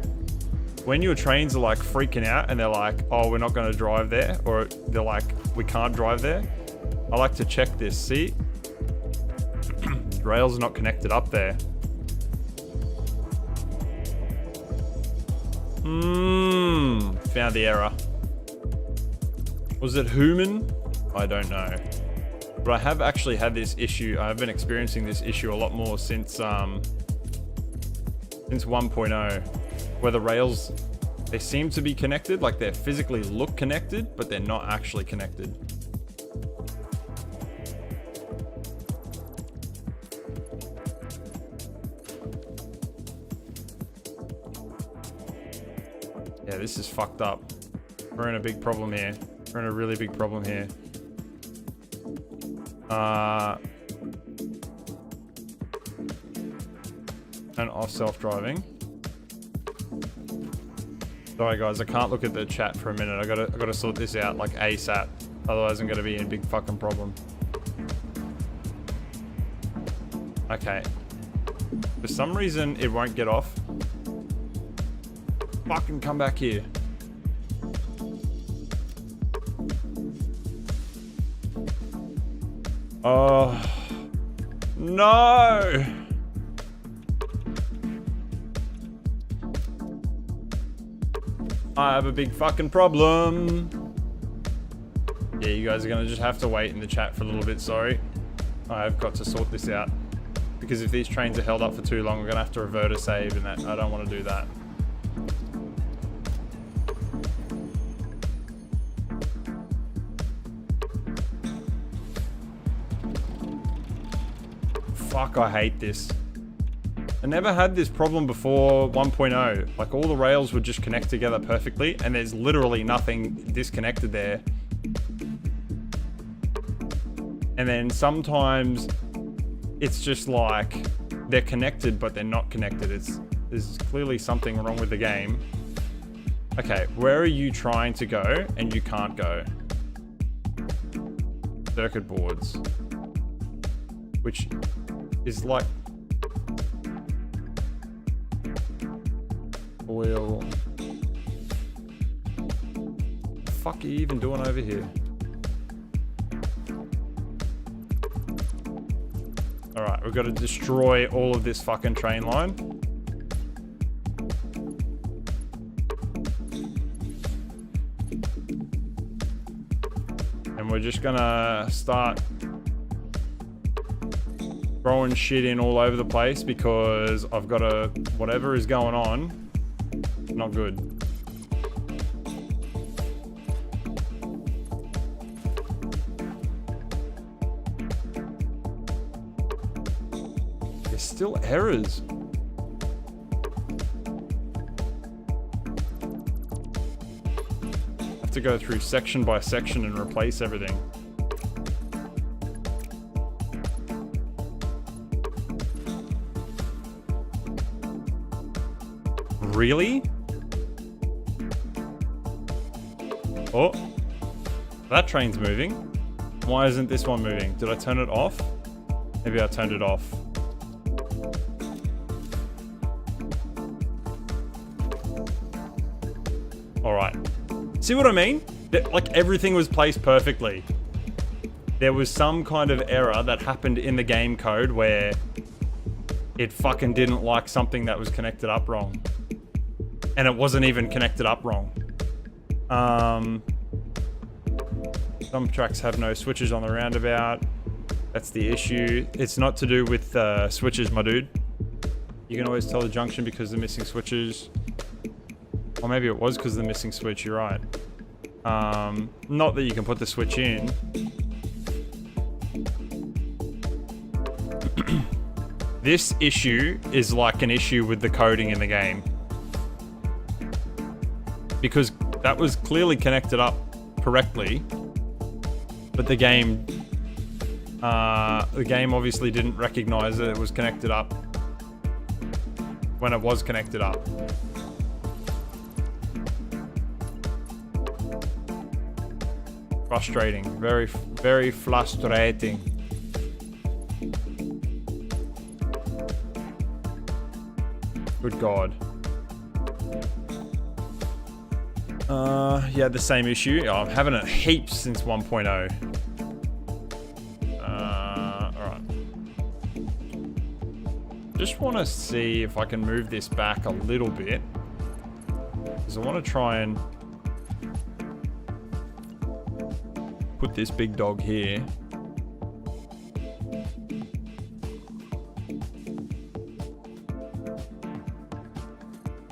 when your trains are like freaking out and they're like, oh, we're not going to drive there, or they're like, we can't drive there, I like to check this. See? Rails are not connected up there. Found the error. Was it human? I don't know. But I have actually had this issue. I've been experiencing this issue a lot more since 1.0, where the rails, they seem to be connected, like they physically look connected, but they're not actually connected. Yeah, this is fucked up. We're in a big problem here. We're in a really big problem here. And off self-driving. Sorry guys, I can't look at the chat for a minute. I gotta sort this out like ASAP. Otherwise I'm gonna be in a big fucking problem. Okay. For some reason it won't get off. Fucking come back here. Oh no. I have a big fucking problem. Yeah, you guys are gonna just have to wait in the chat for a little bit, sorry. I've got to sort this out. Because if these trains are held up for too long, we're gonna have to revert a save and that I don't want to do that. Fuck, I hate this. I never had this problem before 1.0. Like all the rails would just connect together perfectly and there's literally nothing disconnected there. And then sometimes it's just like they're connected but they're not connected. There's clearly something wrong with the game. Okay, where are you trying to go and you can't go? Circuit boards. Which is like oil. What the fuck are you even doing over here? Alright, we've got to destroy all of this fucking train line. And we're just gonna start throwing shit in all over the place because I've got to, whatever is going on, not good. There's still errors. I have to go through section by section and replace everything. Really? Oh, That train's moving. Why isn't this one moving? Did I turn it off? Maybe I turned it off. Alright. See what I mean? Like, everything was placed perfectly. There was some kind of error that happened in the game code where it fucking didn't like something that was connected up wrong. And it wasn't even connected up wrong. Some tracks have no switches on the roundabout. That's the issue. It's not to do with switches, my dude. You can always tell the junction because the missing switches. Or maybe it was because of the missing switch, you're right. Not that you can put the switch in. This issue is like an issue with the coding in the game. Because that was clearly connected up correctly. But the game obviously didn't recognize that it was connected up when it was connected up. Frustrating. Very, very frustrating. Good God. Yeah, the same issue. Oh, I'm having it heaps since 1.0. Alright. Just want to see if I can move this back a little bit. Because I want to try and put this big dog here.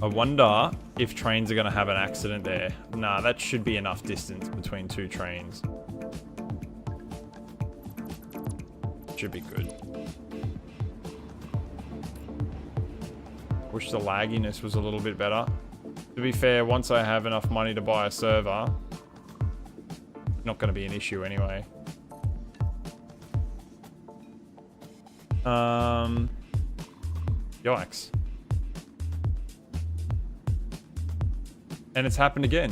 I wonder if trains are going to have an accident there. Nah, that should be enough distance between two trains. Should be good. Wish the lagginess was a little bit better. To be fair, once I have enough money to buy a server, not going to be an issue anyway. Yikes. And it's happened again.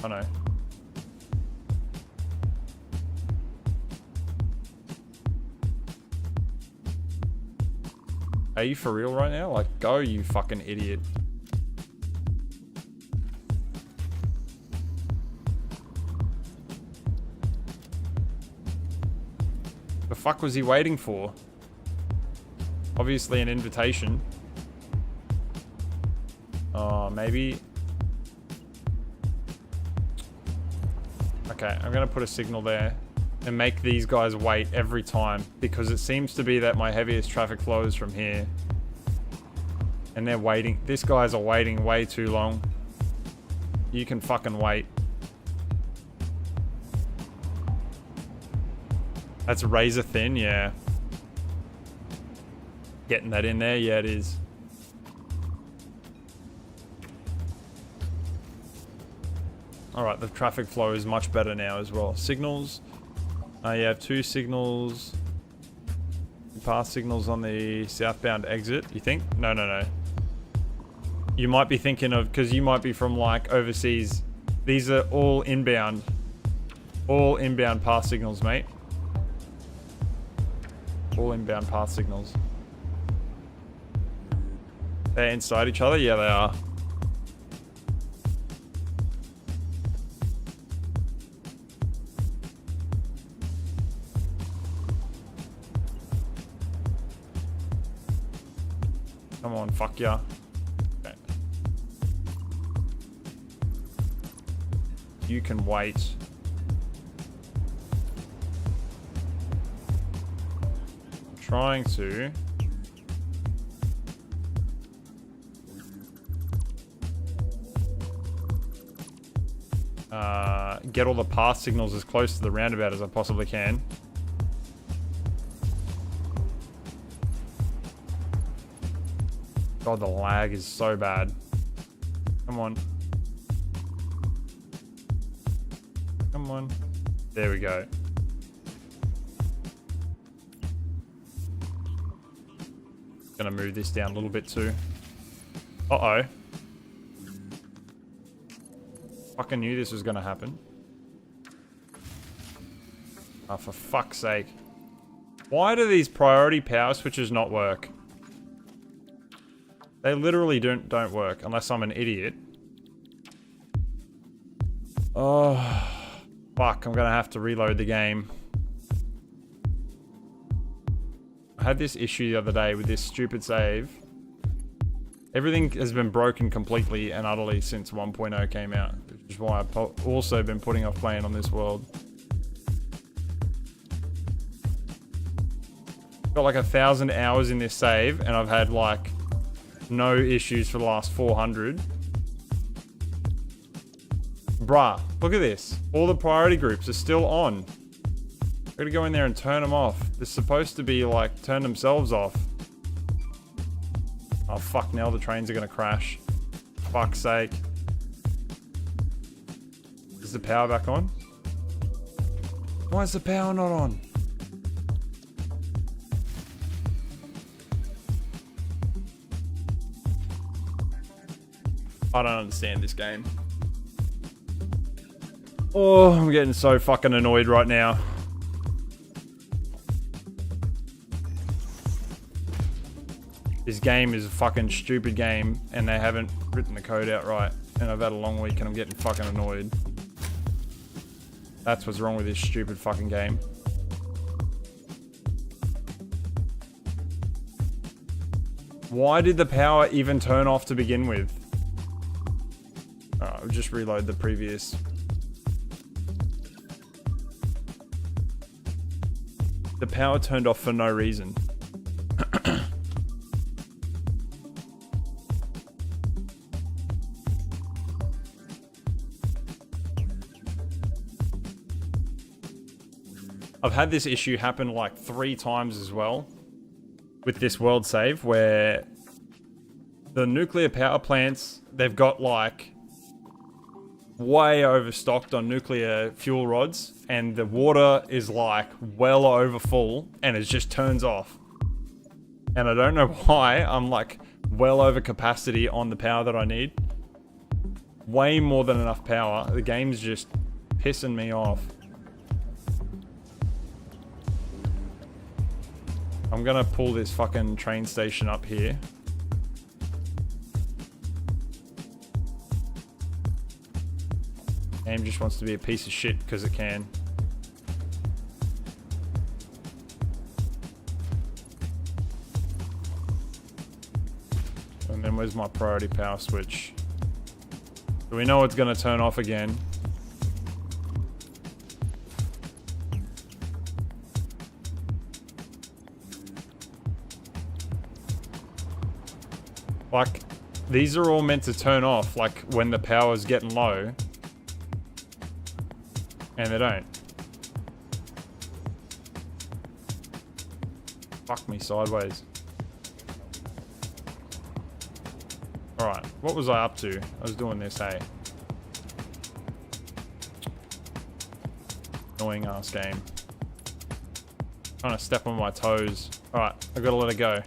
Oh no. Are you for real right now? Like, go, you fucking idiot. The fuck was he waiting for? Obviously an invitation. Oh, maybe. Okay, I'm gonna put a signal there and make these guys wait every time because it seems to be that my heaviest traffic flows from here. And they're waiting. These guys are waiting way too long. You can fucking wait. That's razor thin, yeah. Getting that in there, yeah it is. Alright, the traffic flow is much better now as well. Signals. You have two signals. Pass signals on the southbound exit, you think? No, no, no. You might be thinking of, because you might be from like overseas. These are all inbound. All inbound pass signals, mate. All inbound pass signals. They're inside each other? Yeah, they are. Come on, fuck ya. Okay. You can wait. I'm trying to. Get all the pass signals as close to the roundabout as I possibly can. God, the lag is so bad. Come on. Come on. There we go. Gonna move this down a little bit too. Uh-oh. Fucking knew this was gonna happen. Oh, for fuck's sake. Why do these priority power switches not work? They literally don't work unless I'm an idiot. Oh, fuck. I'm gonna have to reload the game. I had this issue the other day with this stupid save. Everything has been broken completely and utterly since 1.0 came out, which is why I've also been putting off playing on this world. Got like 1,000 hours in this save, and I've had like no issues for the last 400. Bruh, look at this. All the priority groups are still on. I gotta go in there and turn them off. They're supposed to be like turn themselves off. Oh fuck, now the trains are gonna crash. Fuck's sake. Is the power back on? Why is the power not on? I don't understand this game. Oh, I'm getting so fucking annoyed right now. This game is a fucking stupid game, and they haven't written the code out right. And I've had a long week, and I'm getting fucking annoyed. That's what's wrong with this stupid fucking game. Why did the power even turn off to begin with? Alright, I'll just reload the previous. The power turned off for no reason. I've had this issue happen like 3 times as well with this world save, where the nuclear power plants, they've got like way overstocked on nuclear fuel rods, and the water is like well over full, and it just turns off. And I don't know why. I'm like well over capacity on the power that I need. Way more than enough power. The game's just pissing me off. I'm gonna pull this fucking train station up here. Game just wants to be a piece of shit because it can. And then where's my priority power switch? Do we know it's gonna turn off again? Like, these are all meant to turn off, like, when the power's getting low. And they don't. Fuck me sideways. Alright, what was I up to? I was doing this, hey. Annoying ass game. Trying to step on my toes. Alright, I gotta let it go.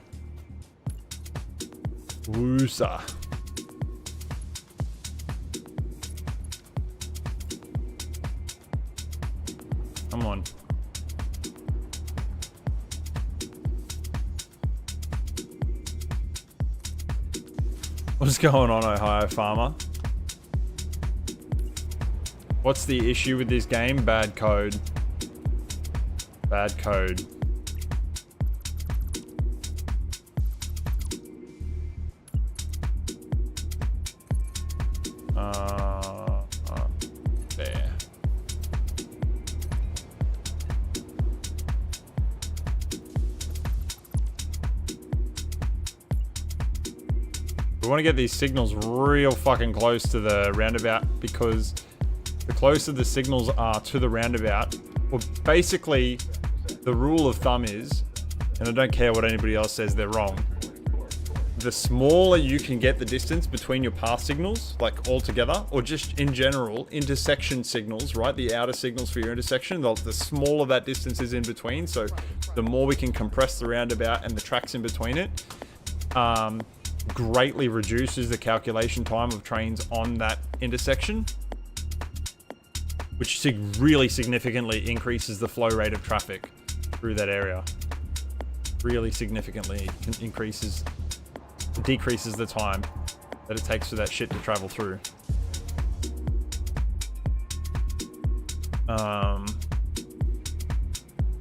Woosa. Come on. What's going on, Ohio Farmer? What's the issue with this game? Bad code. Bad code. There. We want to get these signals real fucking close to the roundabout, because the closer the signals are to the roundabout, well, basically the rule of thumb is, and I don't care what anybody else says, they're wrong, the smaller you can get the distance between your path signals, like all together, or just in general, intersection signals, right? The outer signals for your intersection, the smaller that distance is in between, so the more we can compress the roundabout and the tracks in between it, greatly reduces the calculation time of trains on that intersection. which really significantly increases the flow rate of traffic through that area. Really significantly decreases the time that it takes for that shit to travel through.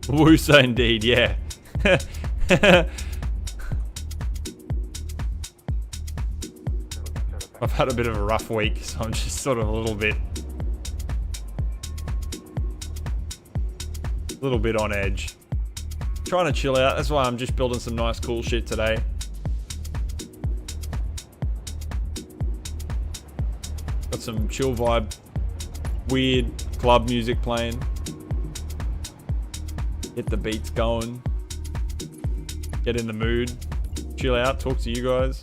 Woosa indeed, yeah. I've had a bit of a rough week, so I'm just sort of a little bit on edge. Trying to chill out. That's why I'm just building some nice cool shit today. Got some chill vibe, weird club music playing. Get the beats going. Get in the mood. Chill out, talk to you guys.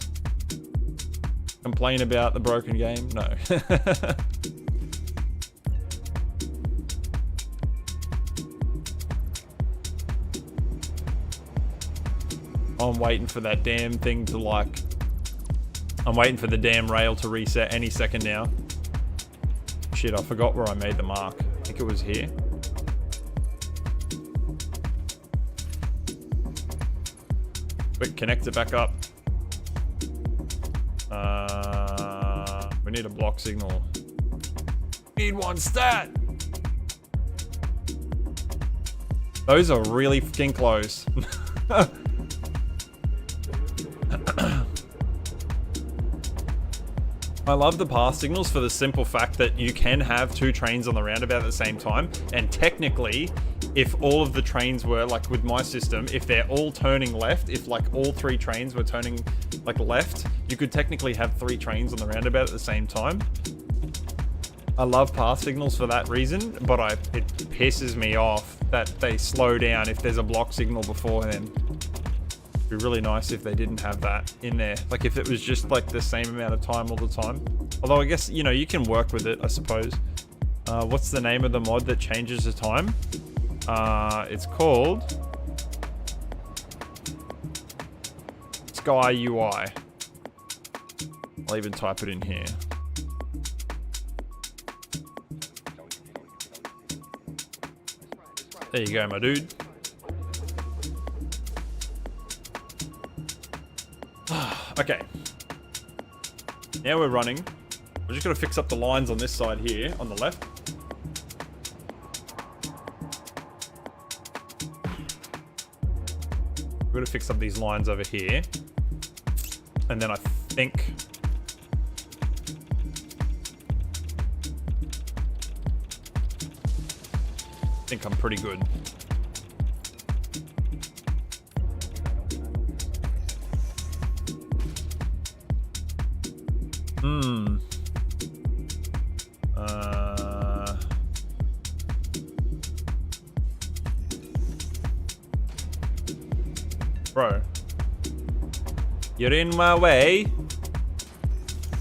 Complain about the broken game? No. I'm waiting for that damn thing to I'm waiting for the damn rail to reset any second now. Shit, I forgot where I made the mark. I think it was here. Quick, connect it back up. We need a block signal. Need one stat. Those are really fucking close. I love the path signals for the simple fact that you can have two trains on the roundabout at the same time, and technically, if all of the trains were, like with my system, if they're all turning left, if like all three trains were turning like left, you could technically have three trains on the roundabout at the same time. I love path signals for that reason, but it pisses me off that they slow down if there's a block signal before them. It'd be really nice if they didn't have that in there. Like if it was just like the same amount of time all the time. Although I guess, you know, you can work with it, I suppose. What's the name of the mod that changes the time? It's called Sky UI. I'll even type it in here. There you go, my dude. Okay. Now we're running. We're just gonna fix up the lines on this side here, on the left. We're gonna fix up these lines over here. And then I think I'm pretty good. Bro, you're in my way.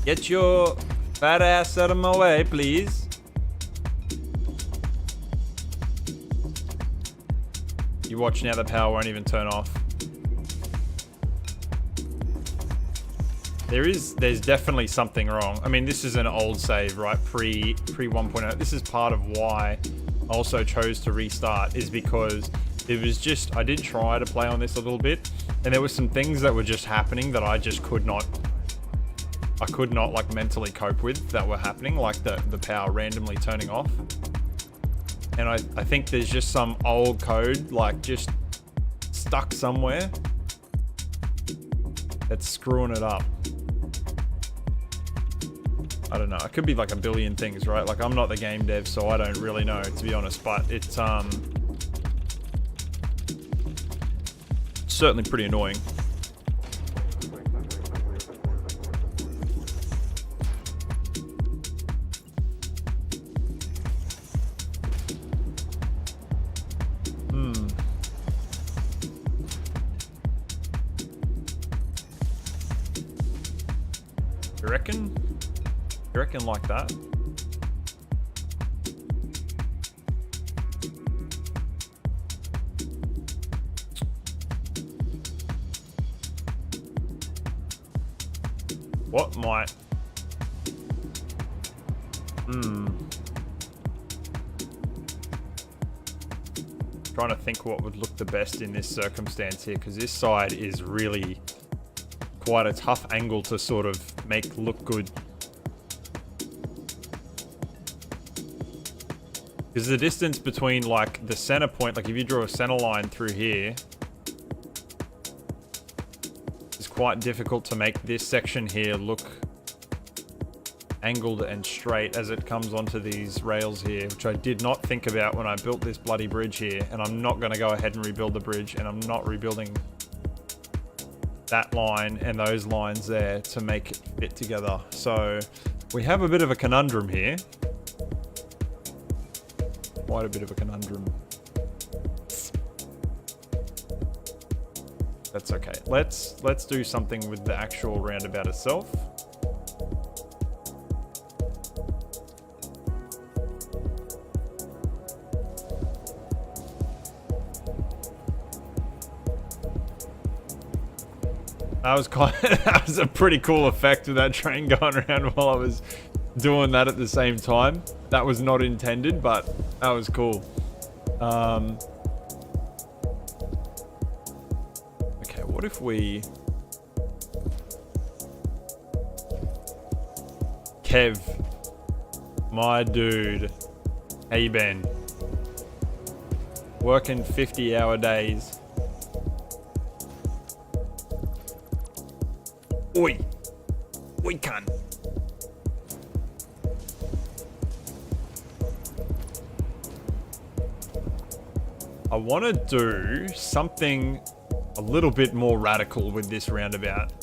Get your fat ass out of my way, please. You watch now, the power won't even turn off. There's definitely something wrong. I mean, this is an old save, right? Pre 1.0. This is part of why I also chose to restart, is because it was just, I did try to play on this a little bit, and there were some things that were just happening that I just could not like mentally cope with, that were happening, like the power randomly turning off. And I think there's just some old code, like just stuck somewhere, that's screwing it up. I don't know. It could be like a billion things, right? Like I'm not the game dev, so I don't really know, to be honest, but it's certainly pretty annoying. You reckon like that? What might... trying to think what would look the best in this circumstance here, because this side is really quite a tough angle to sort of make look good. Because the distance between like the center point, like if you draw a center line through here, it's quite difficult to make this section here look angled and straight as it comes onto these rails here, which I did not think about when I built this bloody bridge here. And I'm not going to go ahead and rebuild the bridge, and I'm not rebuilding that line and those lines there to make it fit together. So we have a bit of a conundrum here. Quite a bit of a conundrum. That's okay. Let's do something with the actual roundabout itself. That was a pretty cool effect with that train going around while I was doing that at the same time. That was not intended, but that was cool. Okay, what if we... Kev, my dude, how you been? Working 50-hour days. Oi! Oi, cunt! I want to do something a little bit more radical with this roundabout.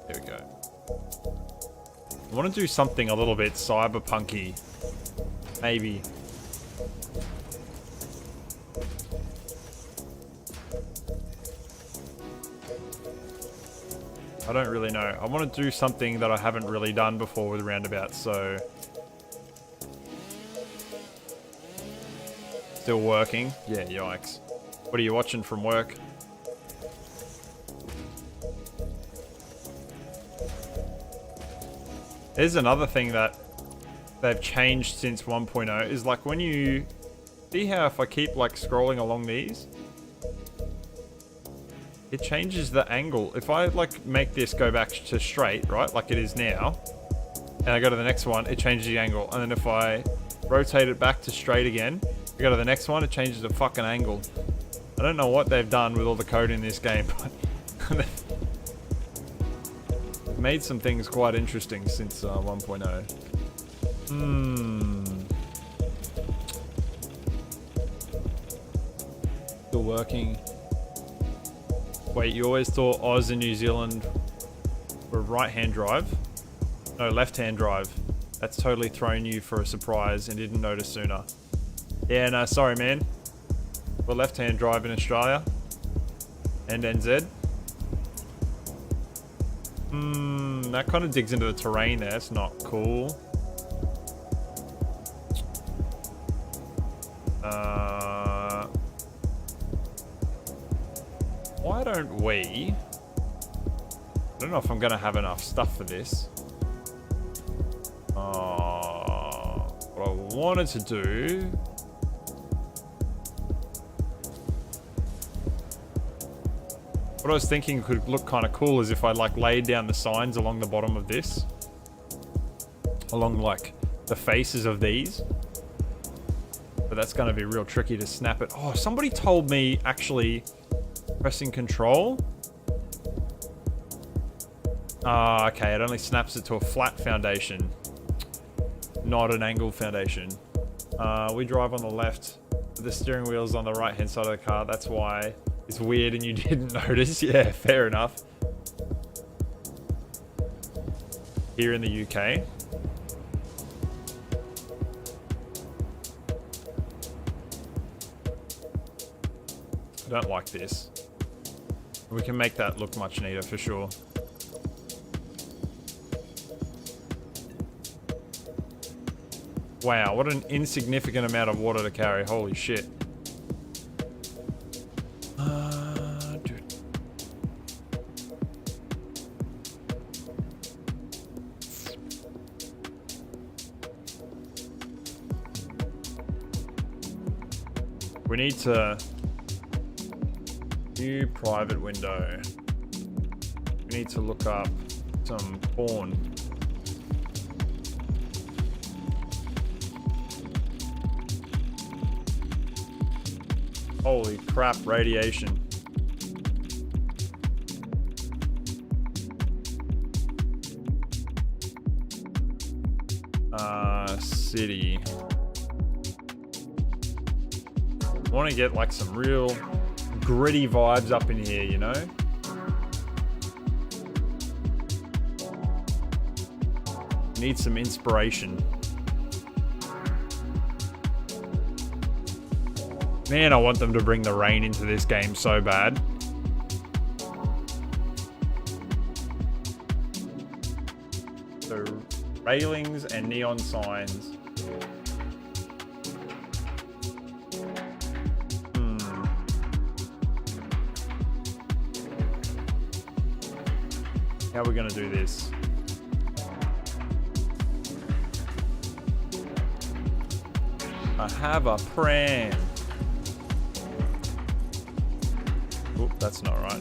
There we go. I want to do something a little bit cyberpunky. Maybe. I don't really know. I want to do something that I haven't really done before with roundabouts, so... Still working? Yeah, yikes. What are you watching from work? There's another thing that they've changed since 1.0 is like when you... See how if I keep like scrolling along these? It changes the angle. If I like make this go back to straight, right, like it is now, and I go to the next one, it changes the angle. And then if I rotate it back to straight again, I go to the next one, it changes the fucking angle. I don't know what they've done with all the code in this game, but they've made some things quite interesting since 1.0. Still working. Wait, you always thought Oz and New Zealand were right-hand drive? No, left-hand drive. That's totally thrown you for a surprise and didn't notice sooner. Yeah, no, sorry, man. We're left-hand drive in Australia. And NZ. That kind of digs into the terrain there. It's not cool. Why don't we... I don't know if I'm going to have enough stuff for this. What I wanted to do... What I was thinking could look kind of cool is if I like laid down the signs along the bottom of this. Along like the faces of these. But that's going to be real tricky to snap it. Oh, somebody told me actually pressing control. Okay, it only snaps it to a flat foundation. Not an angled foundation. We drive on the left. The steering wheel's on the right hand side of the car. That's why it's weird and you didn't notice. Yeah, fair enough. Here in the UK. I don't like this. We can make that look much neater for sure. Wow, what an insignificant amount of water to carry. Holy shit. we need to... New private window. We need to look up some porn. Holy crap, radiation. City. I want to get like some real gritty vibes up in here, you know? Need some inspiration. Man, I want them to bring the rain into this game so bad. So, railings and neon signs. How are we gonna do this? I have a plan. Oop, that's not right.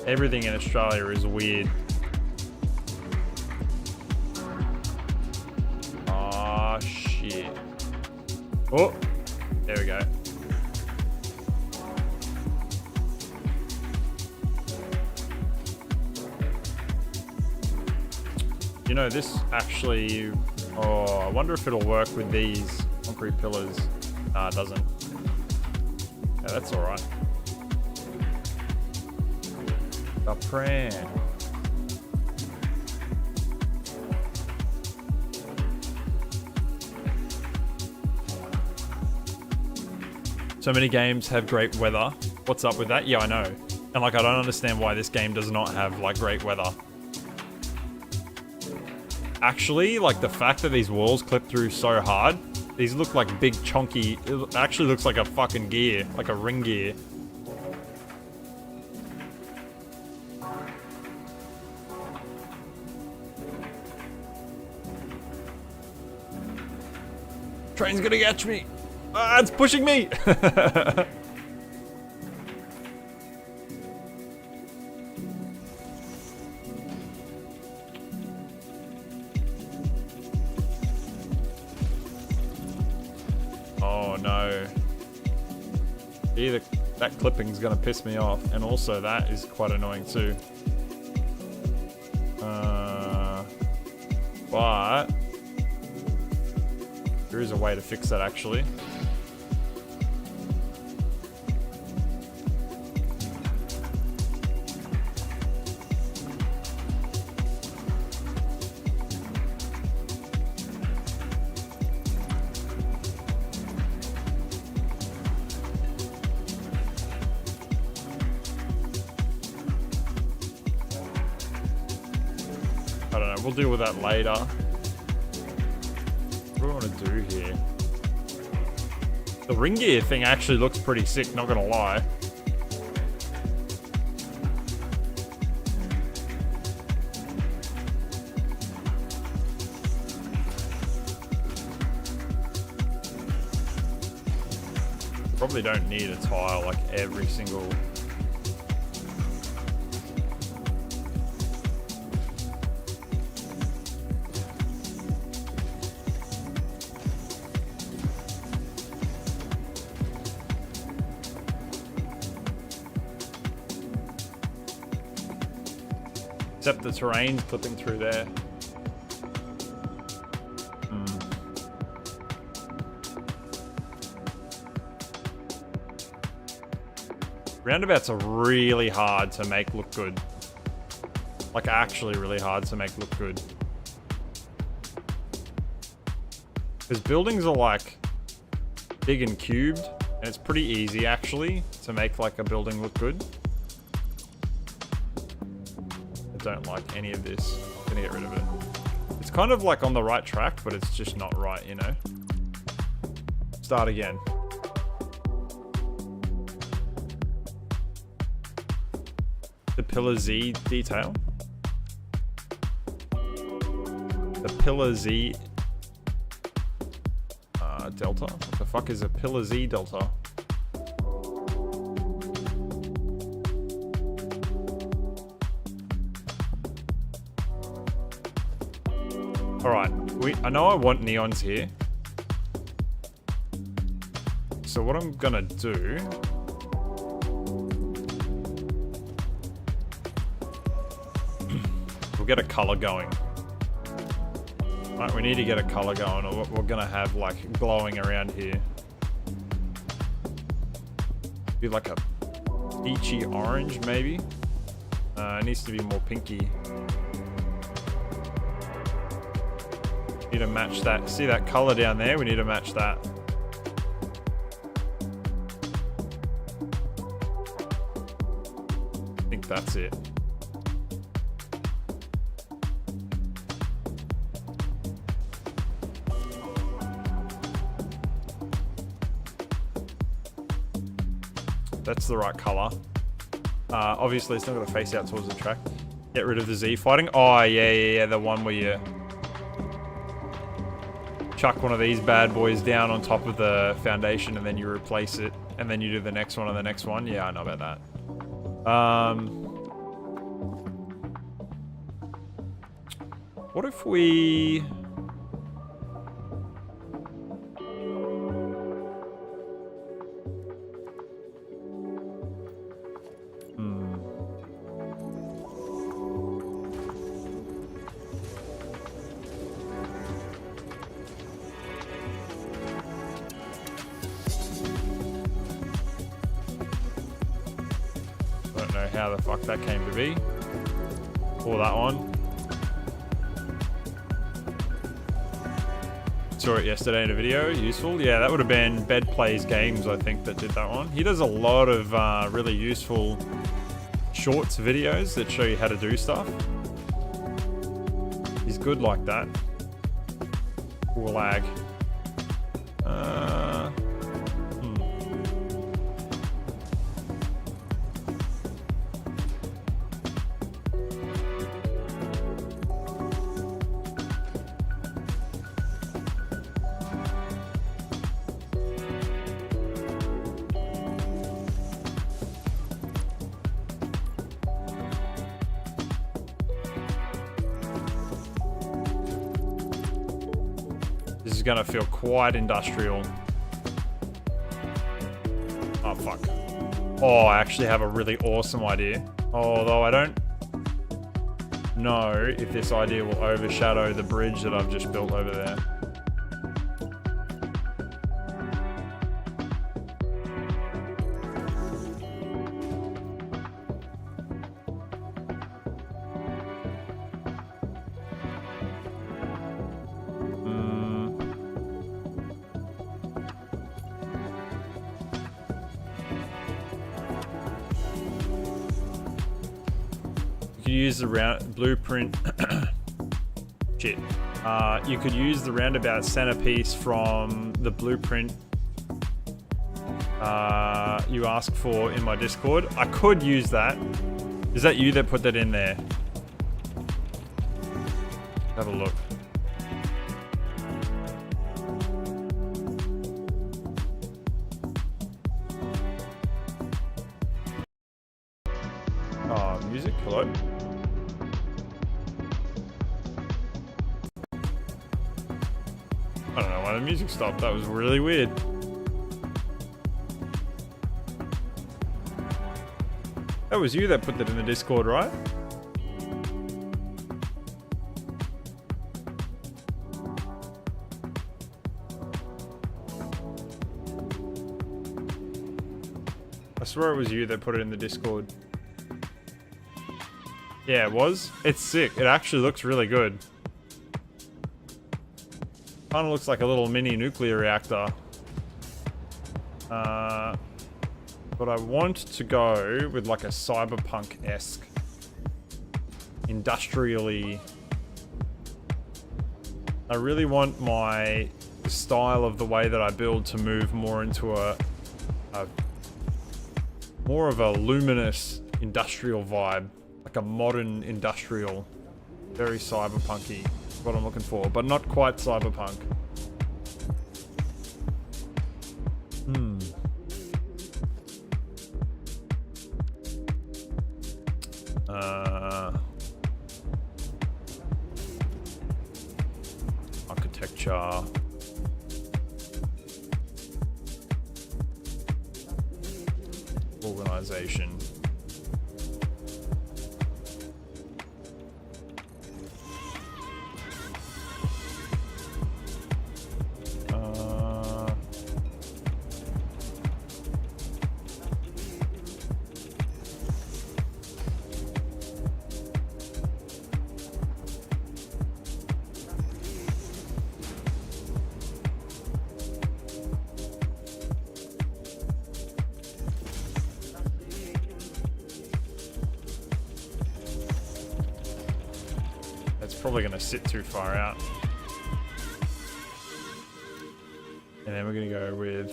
Everything in Australia is weird. Oh shit. Oh, there we go. You know, this actually... Oh, I wonder if it'll work with these concrete pillars. Nah, it doesn't. Yeah, that's alright. A pran. So many games have great weather. What's up with that? Yeah, I know. And like, I don't understand why this game does not have like great weather. Actually, like the fact that these walls clip through so hard, these look like big chunky, it actually looks like a fucking gear, like a ring gear. Train's gonna catch me. Ah, it's pushing me. Oh no. Either that clipping's gonna piss me off, and also that is quite annoying too. But there is a way to fix that actually. I don't know, we'll deal with that later. What do I want to do here? The ring gear thing actually looks pretty sick, not gonna lie. Probably don't need a tile like every single... Except the terrain's clipping through there. Roundabouts are really hard to make look good. Like actually really hard to make look good. Because buildings are like big and cubed, and it's pretty easy actually to make like a building look good. Don't like any of this. I'm gonna get rid of it. It's kind of like on the right track, but it's just not right, you know? Start again. The Pillar Z detail. The Pillar Z. Delta? What the fuck is a pillar Z delta? Alright, I know I want neons here. So what I'm gonna do... we'll get a color going. Right, we need to get a color going, or we're gonna have like glowing around here. Be like a peachy orange, maybe. It needs to be more pinky. Need to match that. See that color down there? We need to match that. I think that's it. That's the right color. Obviously, it's not going to face out towards the track. Get rid of the Z fighting. Oh, yeah. The one where you chuck one of these bad boys down on top of the foundation and then you replace it. And then you do the next one and the next one. Yeah, I know about that. What if we... how the fuck that came to be. Or that one. Saw it yesterday in a video. Useful. Yeah, that would have been Bed Plays Games, I think, that did that one. He does a lot of really useful shorts videos that show you how to do stuff. He's good like that. Poor lag. This is gonna feel quite industrial. Oh, fuck. Oh, I actually have a really awesome idea. Although I don't know if this idea will overshadow the bridge that I've just built over there. Use the blueprint. Shit. You could use the roundabout centerpiece from the blueprint you asked for in my Discord. I could use that. Is that you that put that in there? Have a look. Oh, music. Hello. I don't know why the music stopped. That was really weird. That was you that put that in the Discord, right? I swear it was you that put it in the Discord. Yeah, it was. It's sick. It actually looks really good. Kind of looks like a little mini nuclear reactor. But I want to go with like a cyberpunk-esque, industrially. I really want my style of the way that I build to move more into a more of a luminous industrial vibe, like a modern industrial, very cyberpunky. What I'm looking for, but not quite cyberpunk. Architecture. Organization. Probably going to sit too far out. And then we're going to go with...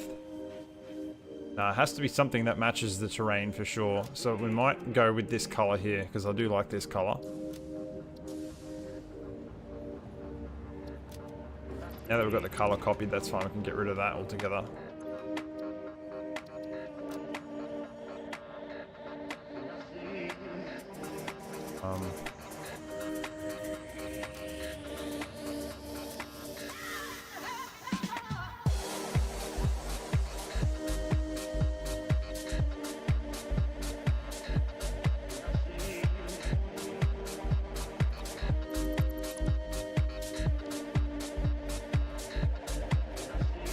it has to be something that matches the terrain for sure. So we might go with this color here, because I do like this color. Now that we've got the color copied, that's fine. We can get rid of that altogether.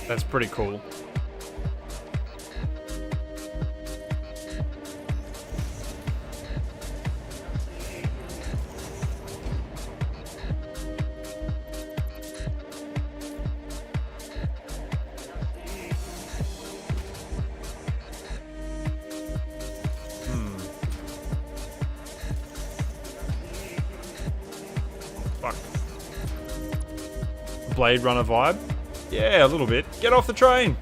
That's pretty cool. Fuck. Blade Runner vibe? Yeah, a little bit. Get off the train!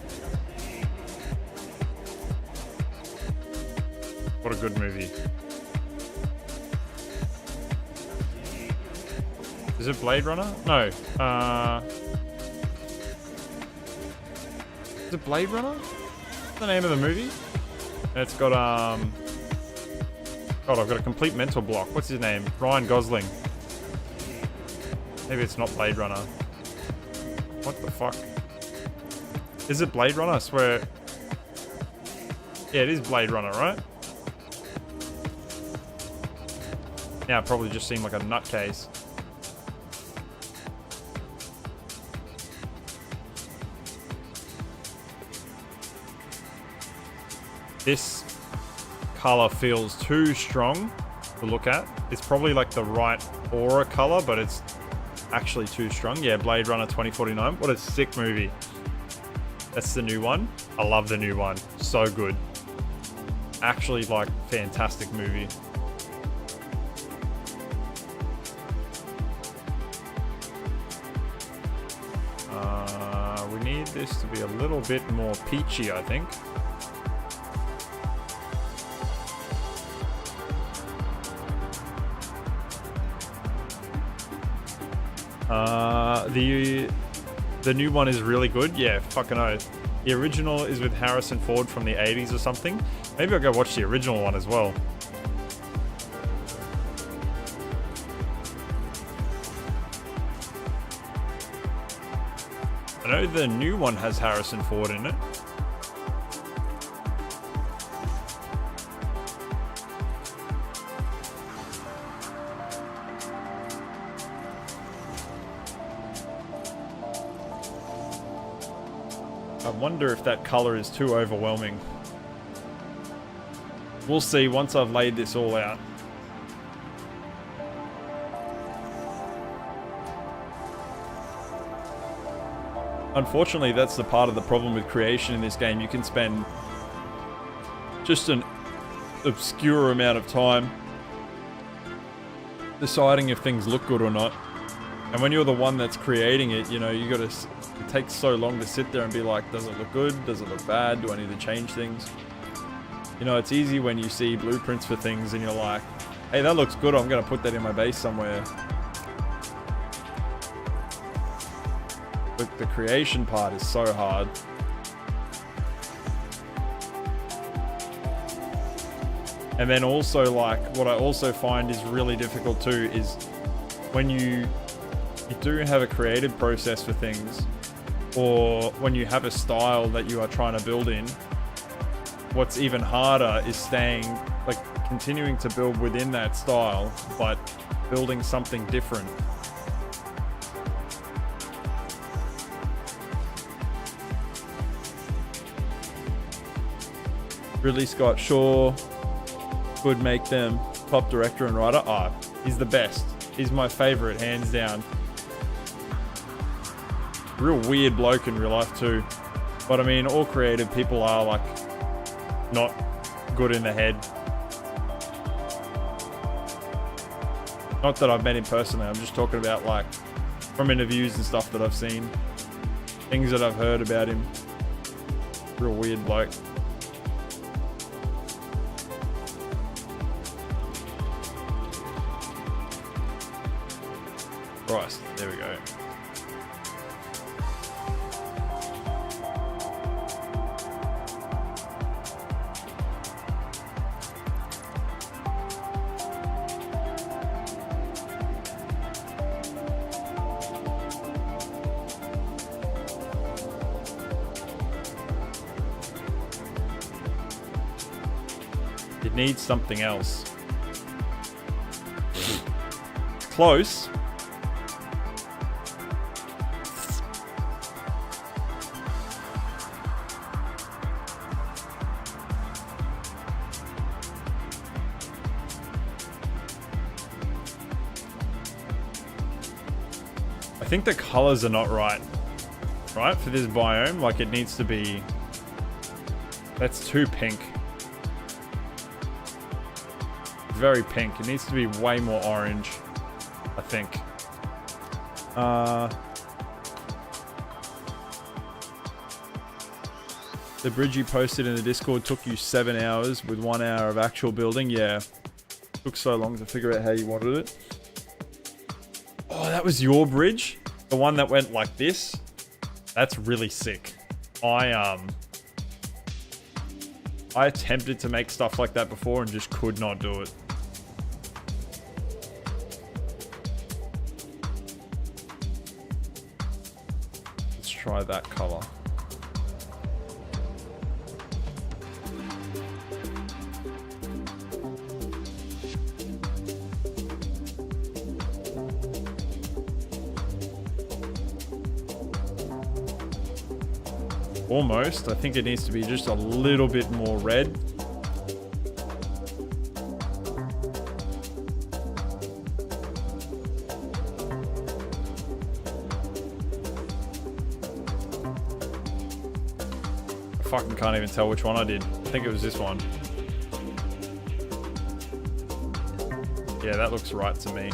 What a good movie. Is it Blade Runner? No. Is it Blade Runner? What's the name of the movie? It's got, God, I've got a complete mental block. What's his name? Ryan Gosling. Maybe it's not Blade Runner. What the fuck? Is it Blade Runner? I swear. Yeah, it is Blade Runner, right? Yeah, I probably just seemed like a nutcase. This color feels too strong to look at. It's probably like the right aura color, but it's actually too strong. Yeah, Blade Runner 2049. What a sick movie. That's the new one. I love the new one. So good. Actually, like, fantastic movie. We need this to be a little bit more peachy, I think. The new one is really good. Yeah, fucking oath. The original is with Harrison Ford from the 80s or something. Maybe I'll go watch the original one as well. I know the new one has Harrison Ford in it. I wonder if that color is too overwhelming. We'll see once I've laid this all out. Unfortunately, that's the part of the problem with creation in this game. You can spend just an obscure amount of time deciding if things look good or not. And when you're the one that's creating it, you know, you gotta... It takes so long to sit there and be like, does it look good? Does it look bad? Do I need to change things? You know, it's easy when you see blueprints for things and you're like, hey, that looks good. I'm going to put that in my base somewhere. But the creation part is so hard. And then also, like, what I also find is really difficult too is when you do have a creative process for things, or when you have a style that you are trying to build in, what's even harder is continuing to build within that style, but building something different. Ridley Scott, sure, could make them top director and writer. Ah, he's the best. He's my favorite, hands down. Real weird bloke in real life too. But I mean, all creative people are like not good in the head. Not that I've met him personally, I'm just talking about like from interviews and stuff that I've seen. Things that I've heard about him. Real weird bloke. Christ, there we go. It needs something else. Close. I think the colors are not right for this biome. Like, it needs to be, that's too pink. Very pink. It needs to be way more orange, I think. The bridge you posted in the Discord took you 7 hours with 1 hour of actual building. Yeah, took so long to figure out how you wanted it. Oh, that was your bridge? The one that went like this? That's really sick. I attempted to make stuff like that before and just could not do it. Let's try that color. Almost. I think it needs to be just a little bit more red. I fucking can't even tell which one I did. I think it was this one. Yeah, that looks right to me.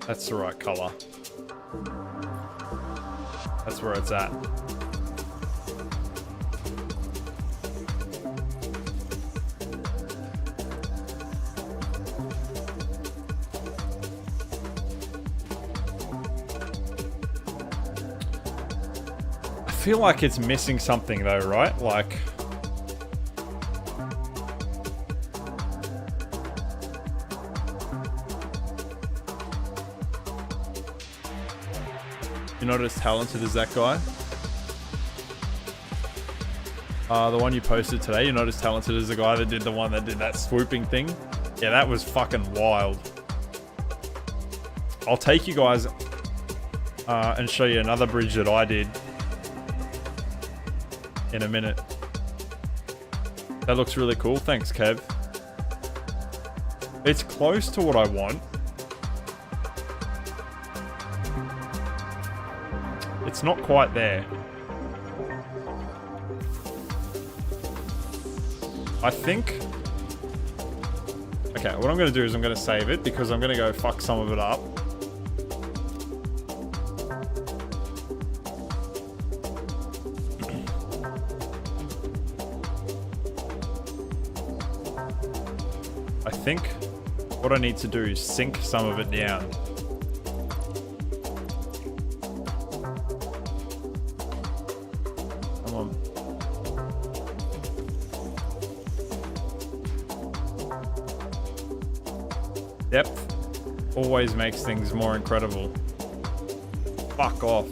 That's the right color. That's where it's at. I feel like it's missing something though, right? Like, you're not as talented as that guy. The one you posted today, you're not as talented as the guy that did the one that did that swooping thing. Yeah, that was fucking wild. I'll take you guys and show you another bridge that I did in a minute. That looks really cool. Thanks, Kev. It's close to what I want. It's not quite there. I think... Okay, what I'm going to do is I'm going to save it because I'm going to go fuck some of it up. think what I need to do is sink some of it down. Come on. Depth always makes things more incredible. Fuck off.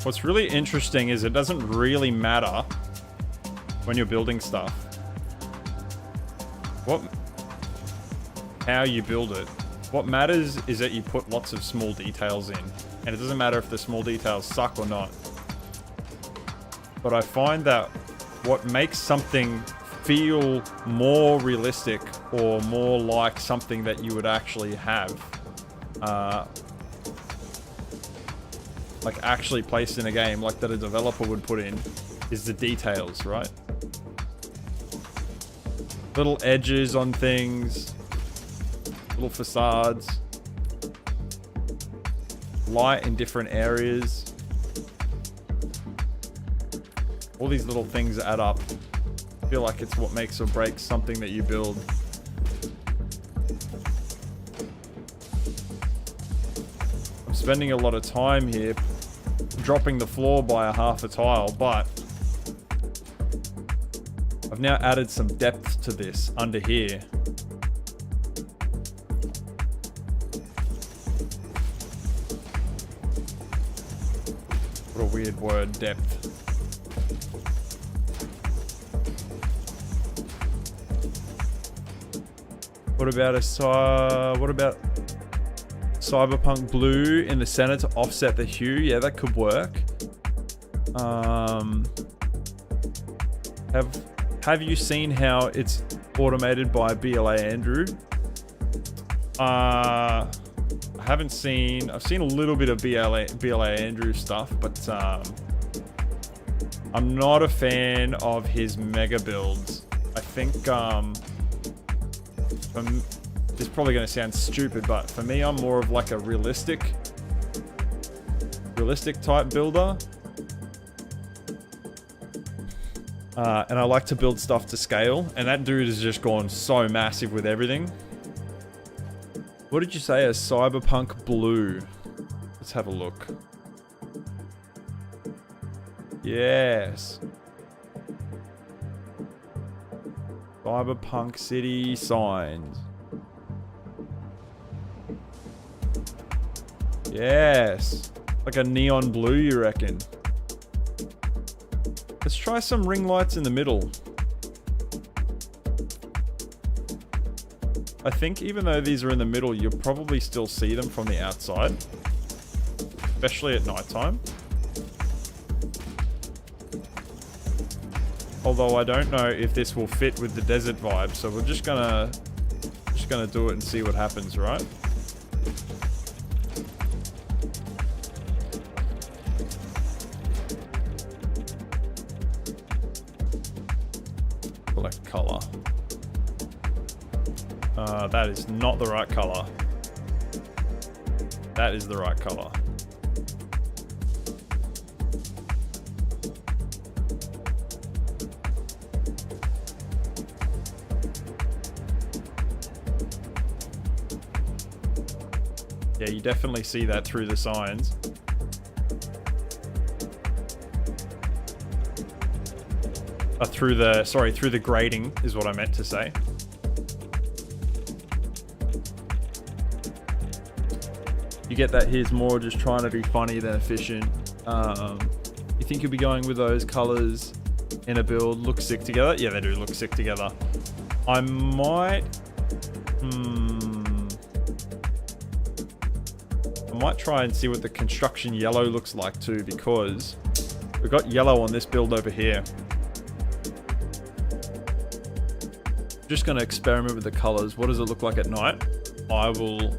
What's really interesting is it doesn't really matter when you're building stuff how you build it. What matters is that you put lots of small details in, and it doesn't matter if the small details suck or not. But I find that what makes something feel more realistic or more like something that you would actually have, like actually placed in a game, like that a developer would put in, is the details, right? Little edges on things, little facades, light in different areas. All these little things add up. I feel like it's what makes or breaks something that you build. I'm spending a lot of time here dropping the floor by a half a tile, but I've now added some depth to this under here. What a weird word, depth. What about Cyberpunk blue in the center to offset the hue? Yeah, that could work. Have you seen how it's automated by BLA Andrew? I haven't seen. I've seen a little bit of BLA Andrew stuff, but I'm not a fan of his mega builds. I think it's probably going to sound stupid, but for me, I'm more of like a realistic type builder. And I like to build stuff to scale, and that dude has just gone so massive with everything. What did you say? A Cyberpunk blue. Let's have a look. Yes. Cyberpunk city signs. Yes. Like a neon blue, you reckon? Let's try some ring lights in the middle. I think even though these are in the middle, you'll probably still see them from the outside. Especially at nighttime. Although I don't know if this will fit with the desert vibe, so we're just gonna do it and see what happens, right? Select color. That is not the right color. That is the right color. Yeah, you definitely see that through the signs. Through the grading is what I meant to say. You get that here's more just trying to be funny than efficient. You think you'll be going with those colors in a build? Look sick together? Yeah, they do look sick together. I might... I might try and see what the construction yellow looks like too, because we've got yellow on this build over here. Just going to experiment with the colors. What does it look like at night? I will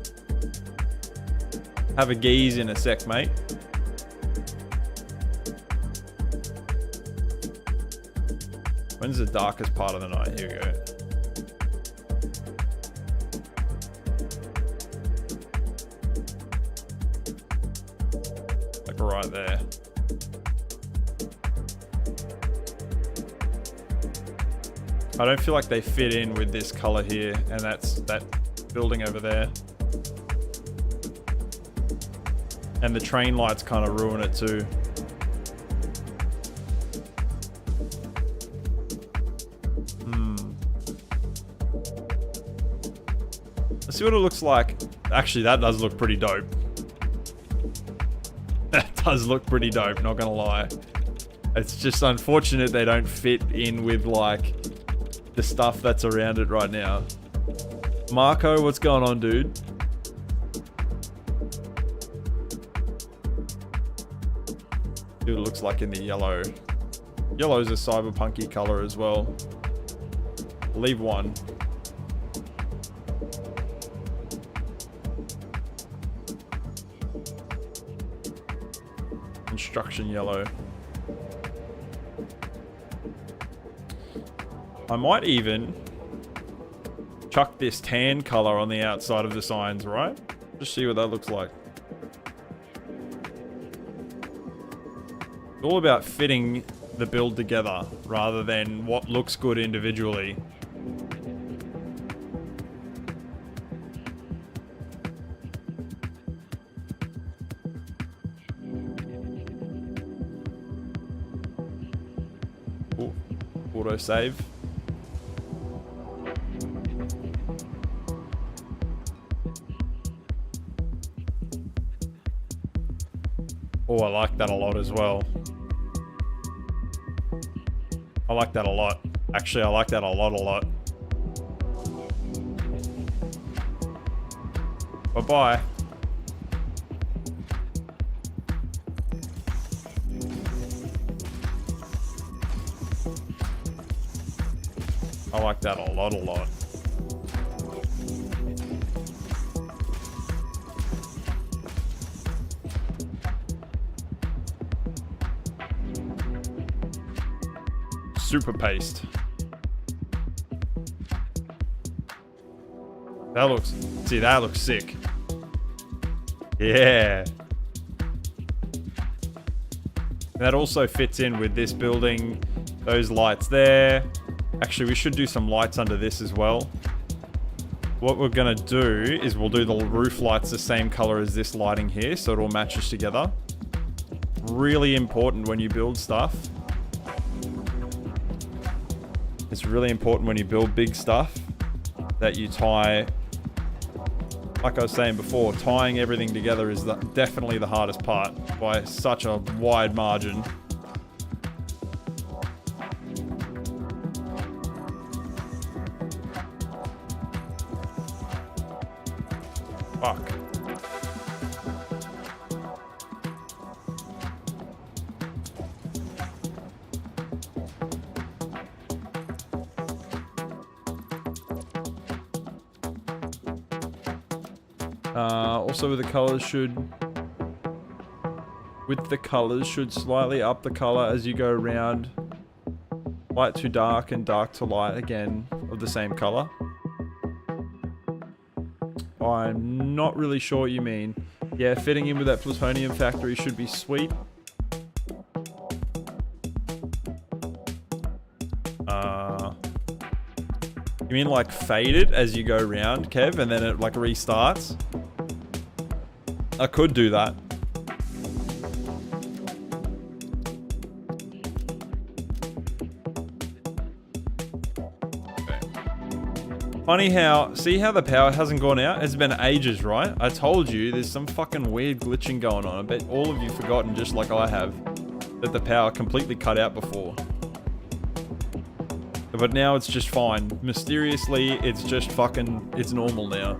have a gaze in a sec, mate. When's the darkest part of the night? Here we go. Like right there. I don't feel like they fit in with this color here, and that's that building over there. And the train lights kind of ruin it too. Let's see what it looks like. Actually, that does look pretty dope. That does look pretty dope, not gonna lie. It's just unfortunate they don't fit in with like the stuff that's around it right now. Marco, what's going on, dude? See what it looks like in the yellow. Yellow's a cyberpunky color as well. Leave one. Construction yellow. I might even chuck this tan color on the outside of the signs, right? Just see what that looks like. It's all about fitting the build together rather than what looks good individually. Ooh, auto save. Oh, I like that a lot as well. I like that a lot. Actually, I like that a lot. Bye-bye. I like that a lot. Super paste. That looks, see, that looks sick. Yeah. That also fits in with this building. Those lights there. Actually, we should do some lights under this as well. What we're gonna do is we'll do the roof lights the same color as this lighting here, so it all matches together. Really important when you build stuff. It's really important when you build big stuff that you tie, like I was saying before, tying everything together is definitely the hardest part by such a wide margin. Fuck. Also with the colors should slightly up the color as you go around. Light to dark and dark to light again of the same color. I'm not really sure what you mean. Yeah, fitting in with that plutonium factory should be sweet. You mean like fade it as you go around, Kev, and then it like restarts? I could do that. Okay. Funny how, see how the power hasn't gone out? It's been ages, right? I told you there's some fucking weird glitching going on. I bet all of you forgotten, just like I have, that the power completely cut out before. But now it's just fine. Mysteriously, it's just fucking, it's normal now.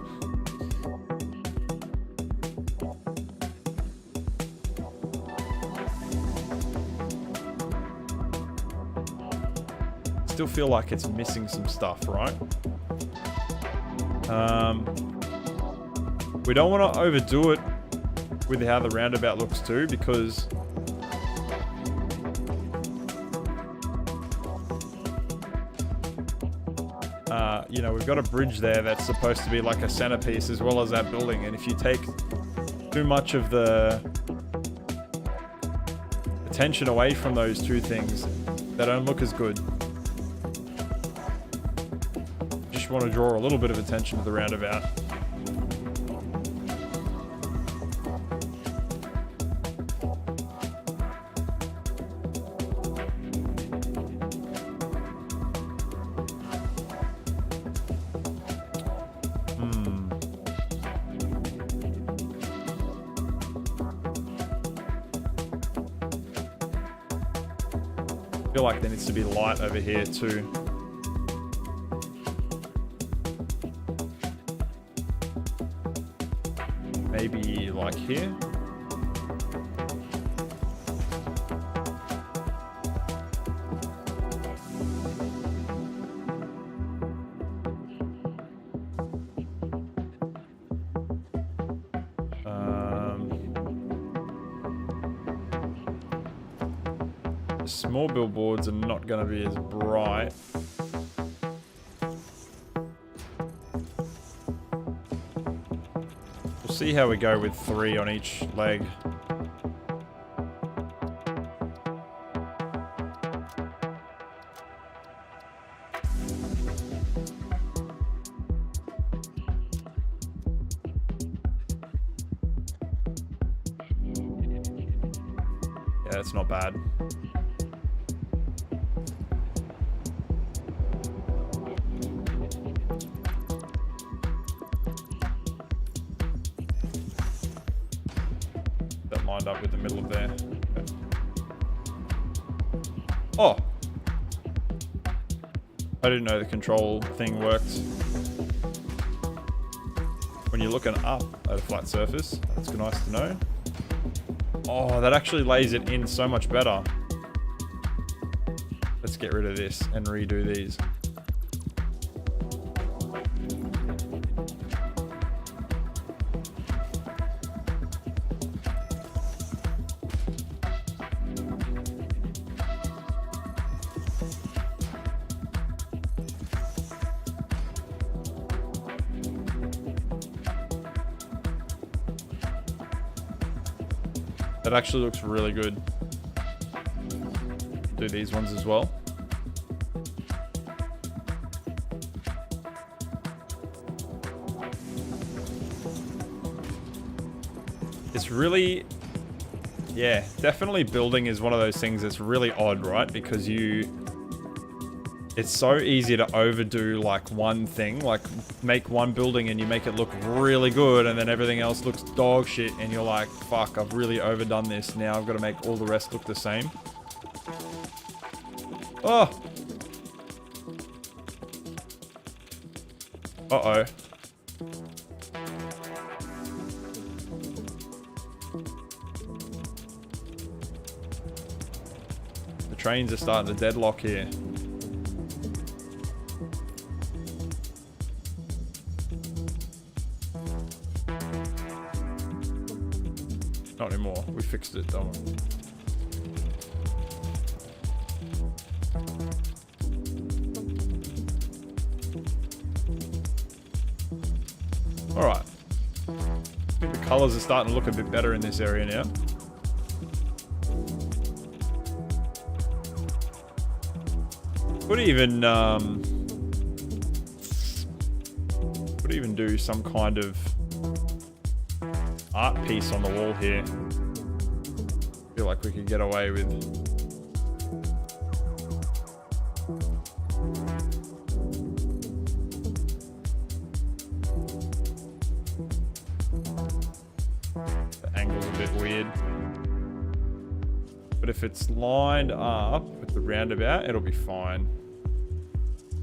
still feel like it's missing some stuff, right? We don't want to overdo it with how the roundabout looks too, because you know, we've got a bridge there that's supposed to be like a centerpiece as well as that building, and if you take too much of the attention away from those two things, they don't look as good. Just want to draw a little bit of attention to the roundabout. I feel like there needs to be light over here too. Maybe like here. Small billboards are not going to be as bright. We'll see how we go with 3 on each leg. Yeah, that's not bad. Lined up with the middle of there. Okay. Oh! I didn't know the control thing worked when you're looking up at a flat surface. That's nice to know. Oh, that actually lays it in so much better. Let's get rid of this and redo these. That actually looks really good. Do these ones as well. It's really, yeah, definitely building is one of those things that's really odd, right? Because it's so easy to overdo like one thing, like make one building and you make it look really good and then everything else looks dog shit and you're like, fuck, I've really overdone this. Now I've got to make all the rest look the same. Oh! Uh-oh. The trains are starting to deadlock here. Not anymore. We fixed it, don't we? Alright. I think the colours are starting to look a bit better in this area now. Could even do some kind of art piece on the wall here. Feel like we could get away with the angle's a bit weird. But if it's lined up with the roundabout, it'll be fine.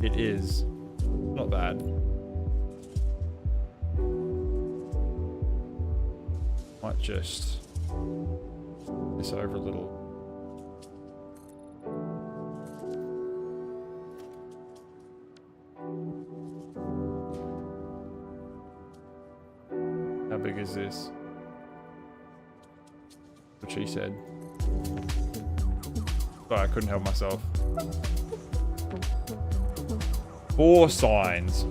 It is. Not bad. Might just this over a little. big is this? What she said. Sorry, I couldn't help myself. 4 signs.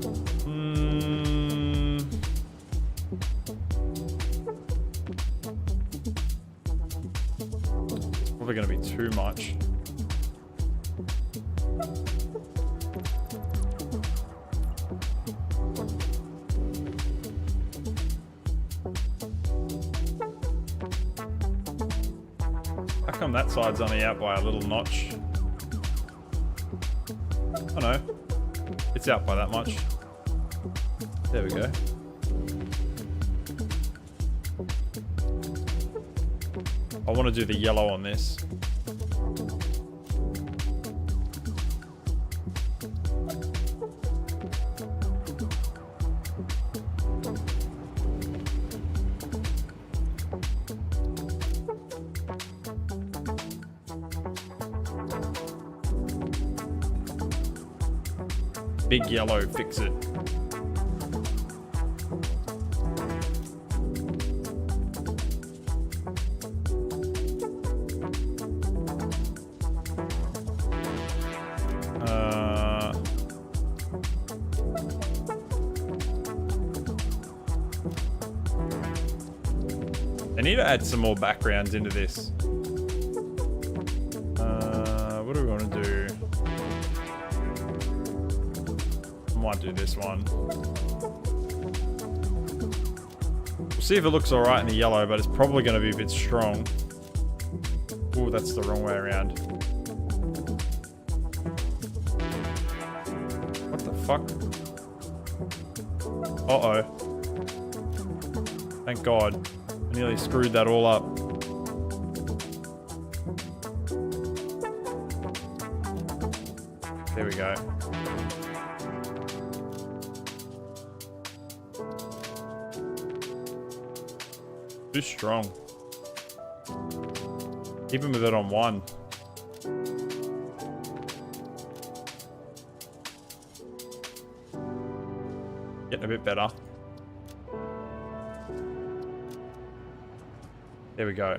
Probably going to be too much. How come that side's only out by a little notch? Oh no. It's out by that much. There we go. I want to do the yellow on this. Big yellow, fix it. I need to add some more backgrounds into this. What do we want to do? I might do this one. We'll see if it looks alright in the yellow, but it's probably going to be a bit strong. Ooh, that's the wrong way around. What the fuck? Uh-oh. Thank God. I nearly screwed that all up. There we go. Too strong. Even with it on 1. Getting a bit better. There we go.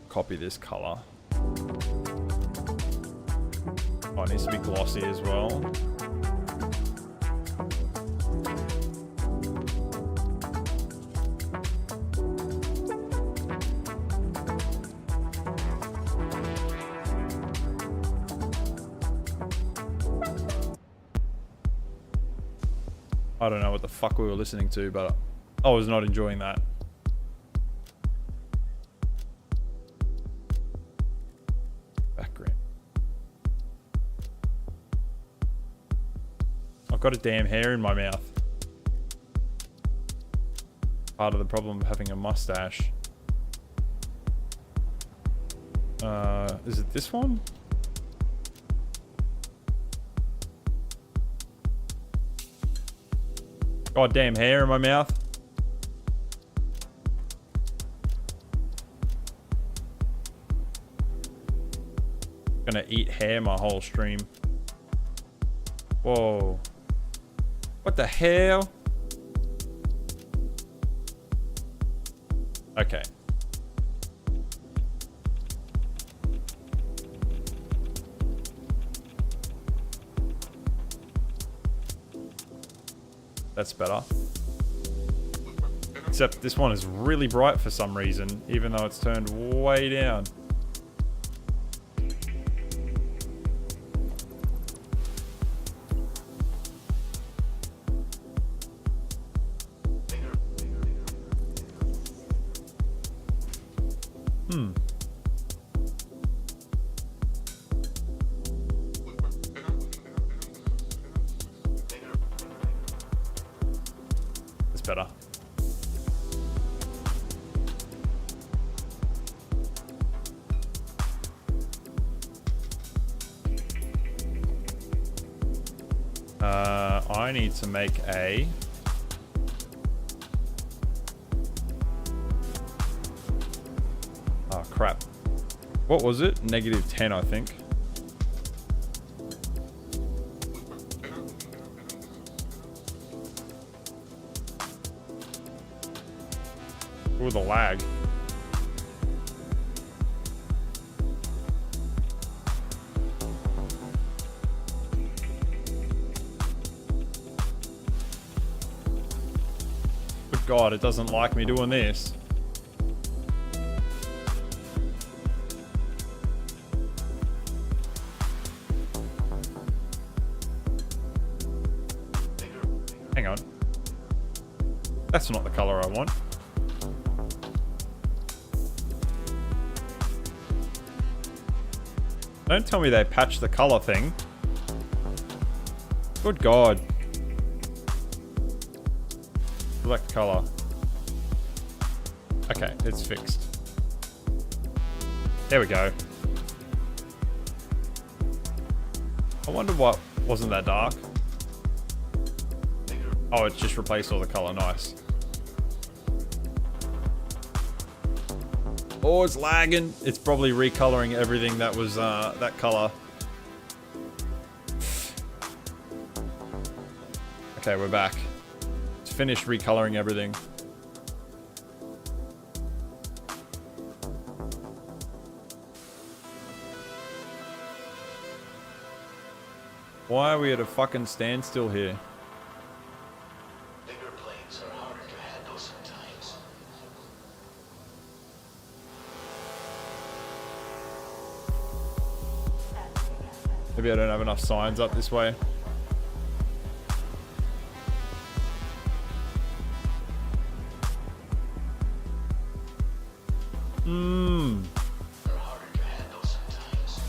Copy this color. Oh, it needs to be glossy as well. I don't know what the fuck we were listening to, but I was not enjoying that. Background. I've got a damn hair in my mouth. Part of the problem of having a mustache. Is it this one? Goddamn hair in my mouth. Gonna eat hair my whole stream. Whoa. What the hell? Okay. That's better. Except this one is really bright for some reason, even though it's turned way down. Better. I need to make a oh crap. What was it? -10, I think. Ooh, the lag. Good God, it doesn't like me doing this. Hang on. That's not the color I want. Don't tell me they patched the color thing. Good God. Select color. Okay, it's fixed. There we go. I wonder what wasn't that dark. Oh, it's just replaced all the color. Nice. Oh, it's lagging. It's probably recoloring everything that was that color. Okay, we're back. It's finished recoloring everything. Why are we at a fucking standstill here? Bigger planes are harder to handle sometimes. Maybe I don't have enough signs up this way. Are harder to handle sometimes.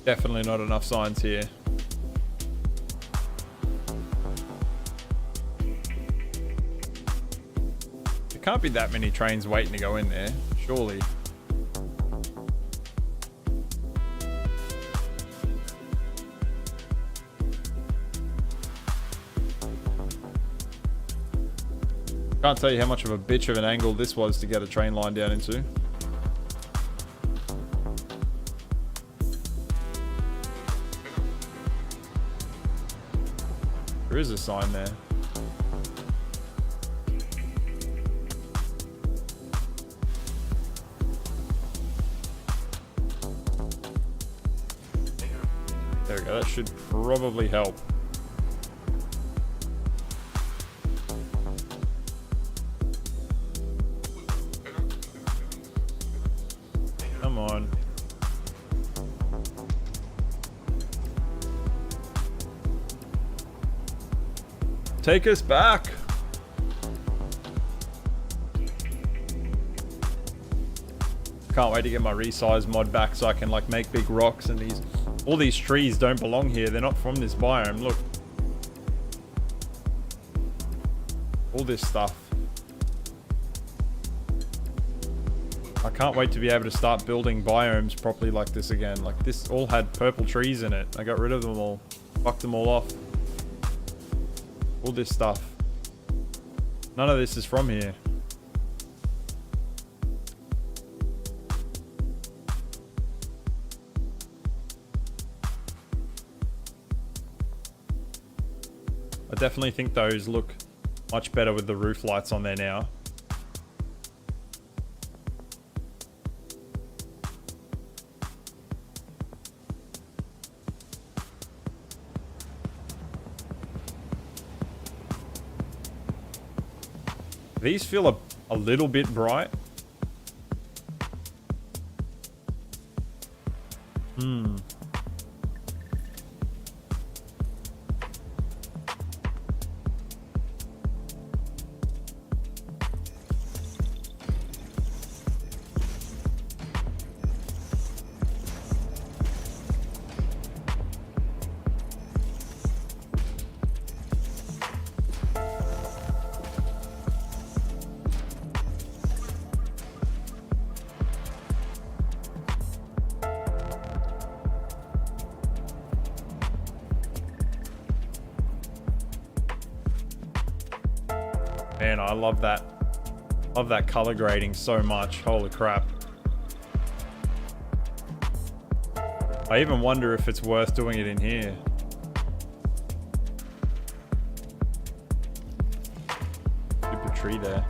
Definitely not enough signs here. There can't be that many trains waiting to go in there, surely. Can't tell you how much of a bitch of an angle this was to get a train line down into. There is a sign there. There we go, that should probably help. Come on. Take us back. Can't wait to get my resize mod back so I can like make big rocks, and all these trees don't belong here. They're not from this biome. Look. All this stuff. I can't wait to be able to start building biomes properly like this again. Like this all had purple trees in it. I got rid of them all. Fucked them all off. All this stuff. None of this is from here. I definitely think those look much better with the roof lights on there now. These feel a little bit bright. Man, I love that. Love that color grading so much. Holy crap. I even wonder if it's worth doing it in here. Stupid tree there.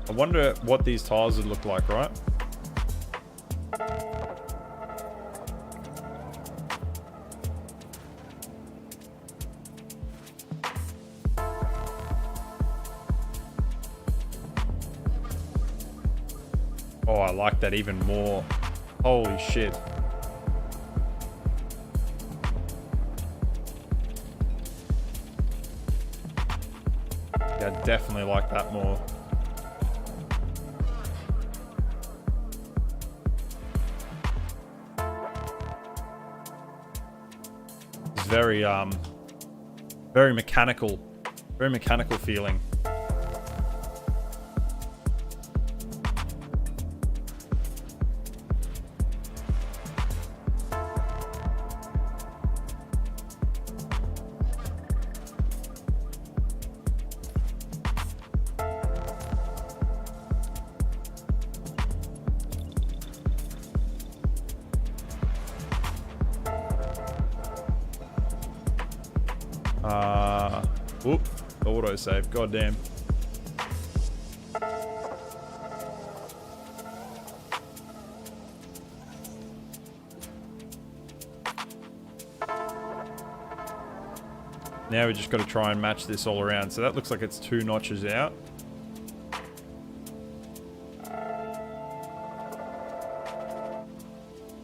I wonder what these tiles would look like, right? Oh, I like that even more. Holy shit. Yeah, I definitely like that more. It's very mechanical feeling. Oop, autosave, goddamn. Now we just got to try and match this all around. So that looks like it's 2 notches out.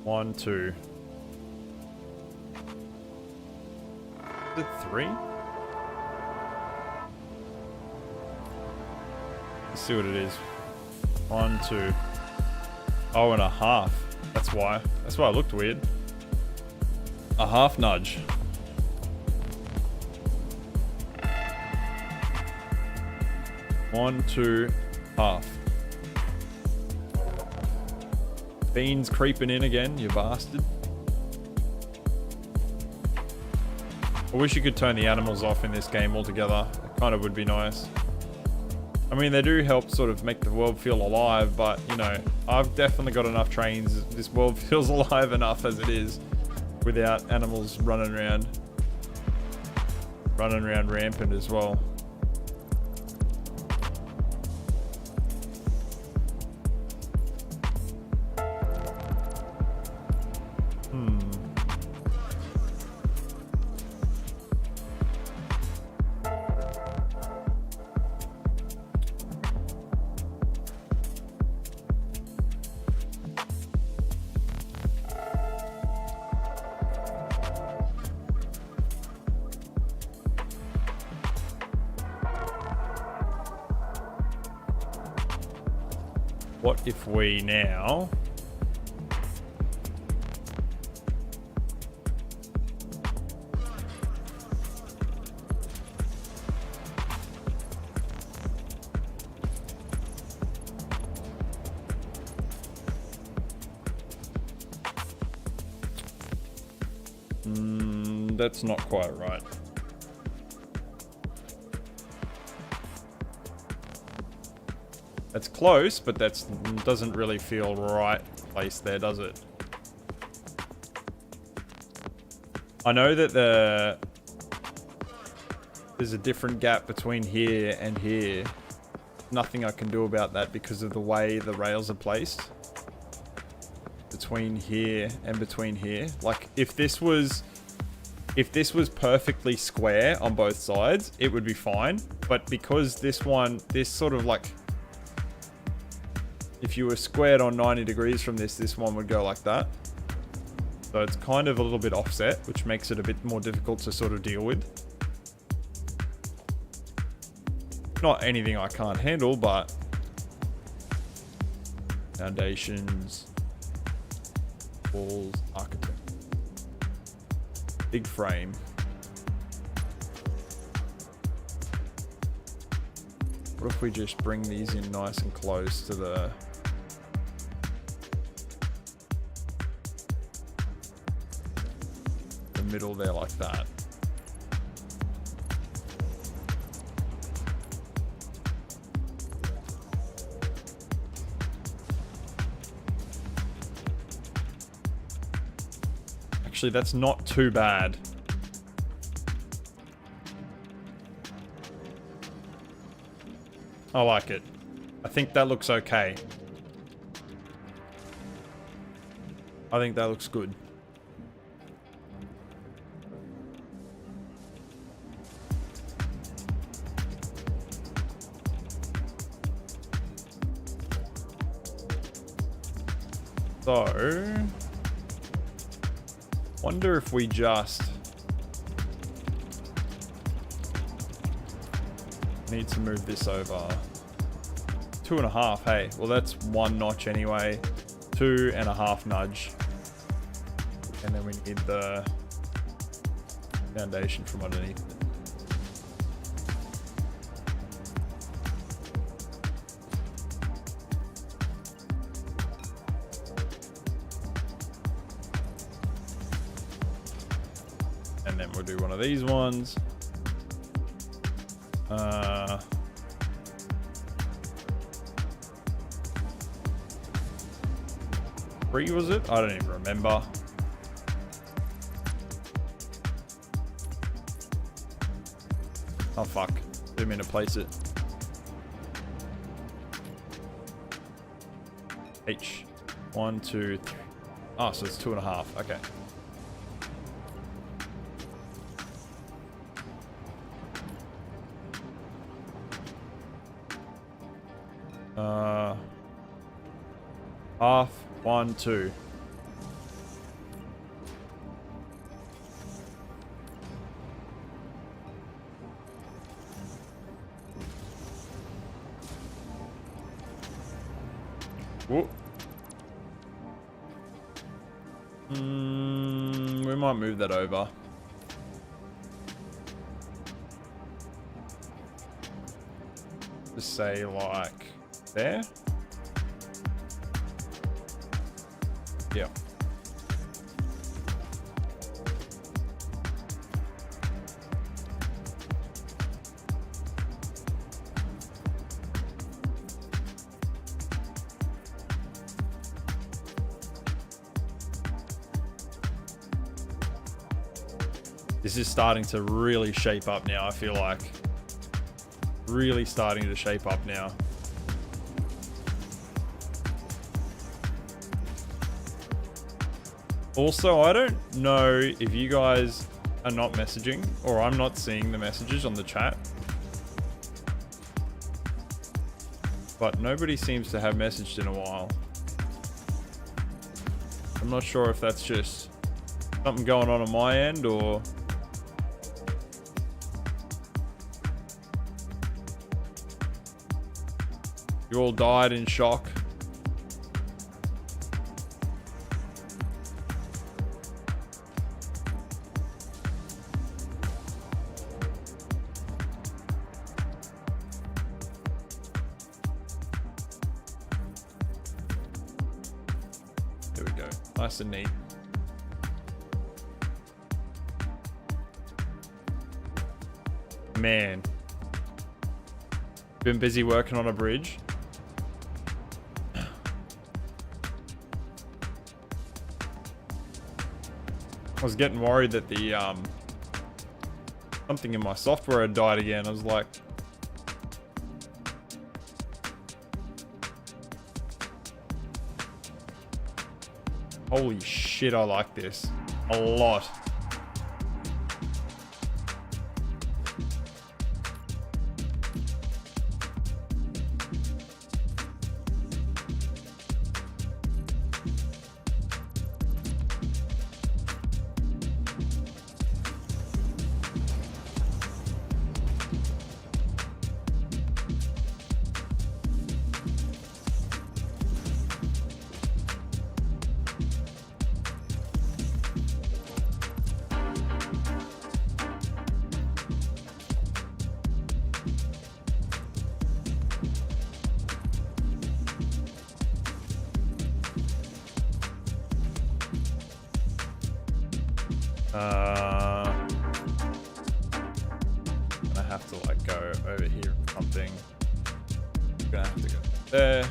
One, two. Is it 3? Let's see what it is. 1, 2. Oh, and a half. That's why. That's why it looked weird. A half nudge. One, two, half. Beans creeping in again, you bastard. I wish you could turn the animals off in this game altogether. It kind of would be nice. I mean, they do help sort of make the world feel alive, but, you know, I've definitely got enough trains. This world feels alive enough as it is without animals running around rampant as well. What if we now... that's not quite right. That's close, but that doesn't really feel right placed there, does it? I know that there's a different gap between here and here. Nothing I can do about that because of the way the rails are placed. Between here and between here. Like, if this was perfectly square on both sides, it would be fine. But because this sort of like... If you were squared on 90 degrees from this one would go like that. So it's kind of a little bit offset, which makes it a bit more difficult to sort of deal with. Not anything I can't handle, but... Foundations. Walls. Architect. Big frame. What if we just bring these in nice and close to the middle there like that? Actually, that's not too bad. I like it. I think that looks okay. I think that looks good. So, wonder if we just need to move this over 2.5. Hey, well, that's 1 notch anyway. 2.5 nudge. And then we need the foundation from underneath it. And then we'll do one of these ones. 3 was it? I don't even remember. Oh fuck. Didn't mean to place it. H. 1, 2, 3. Oh, so it's 2.5. Okay. Half, 1, 2. Whoop. We might move that over. Just say like there. Yeah. This is starting to really shape up now, I feel like. Really starting to shape up now. Also, I don't know if you guys are not messaging or I'm not seeing the messages on the chat. But nobody seems to have messaged in a while. I'm not sure if that's just something going on my end or... You all died in shock. There we go. Nice and neat. Man. Been busy working on a bridge. I was getting worried that the something in my software had died again. I was like, holy shit, I like this a lot. I have to like go over here or something. I'm gonna have to go there.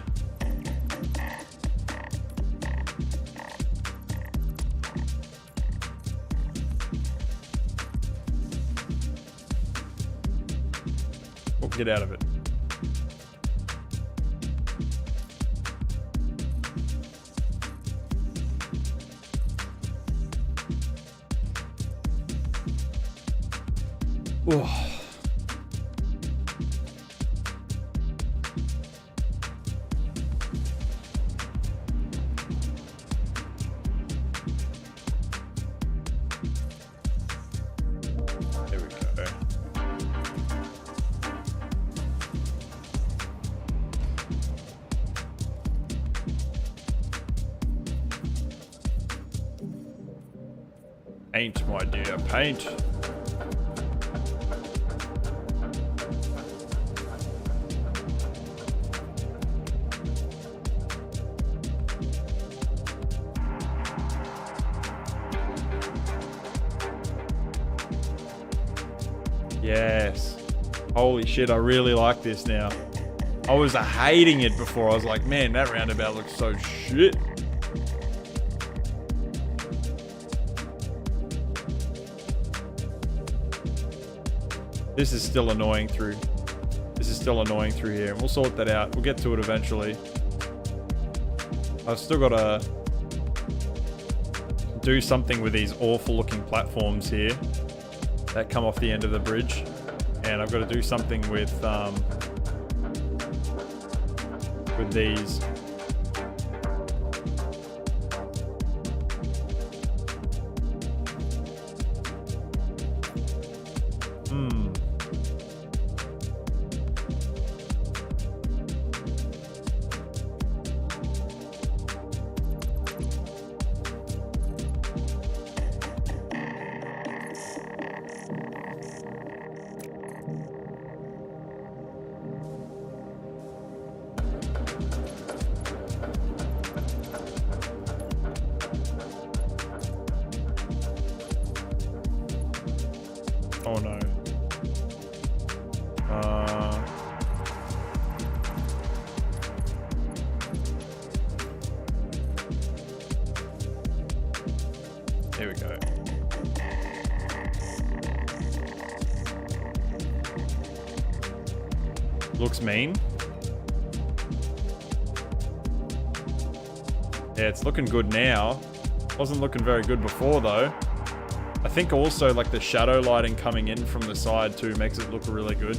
Oh, get out of it. Ooh. There we go. Paint, my dear, paint. Yes. Holy shit, I really like this now. I was hating it before. I was like, man, that roundabout looks so shit. This is still annoying through. This is still annoying through here. We'll sort that out. We'll get to it eventually. I've still got to do something with these awful looking platforms here that come off the end of the bridge, and I've got to do something with these. Oh no. Here we go. Looks mean. Yeah, it's looking good now. Wasn't looking very good before though. I think also like the shadow lighting coming in from the side too makes it look really good.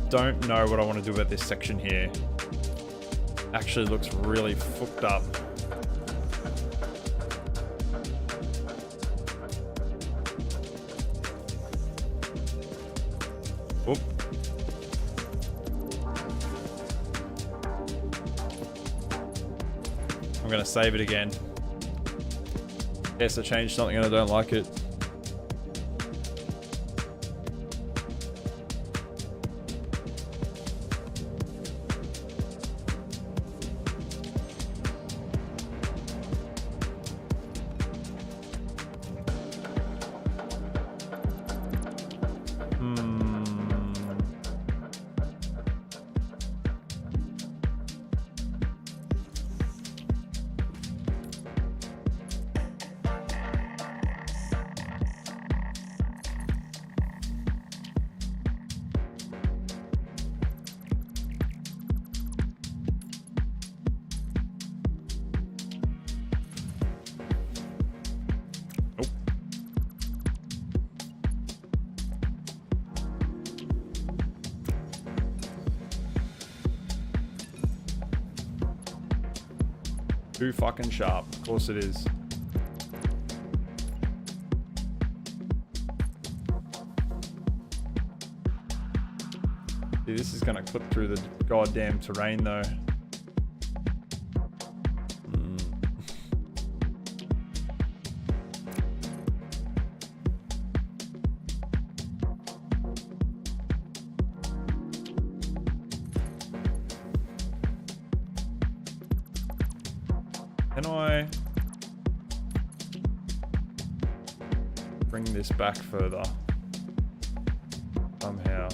Don't know what I want to do about this section here. Actually looks really fucked up. Oop. I'm gonna save it again. Yes, I changed something and I don't like it. Too fucking sharp. Of course it is. See, this is gonna clip through the goddamn terrain though. Can I bring this back further? Somehow.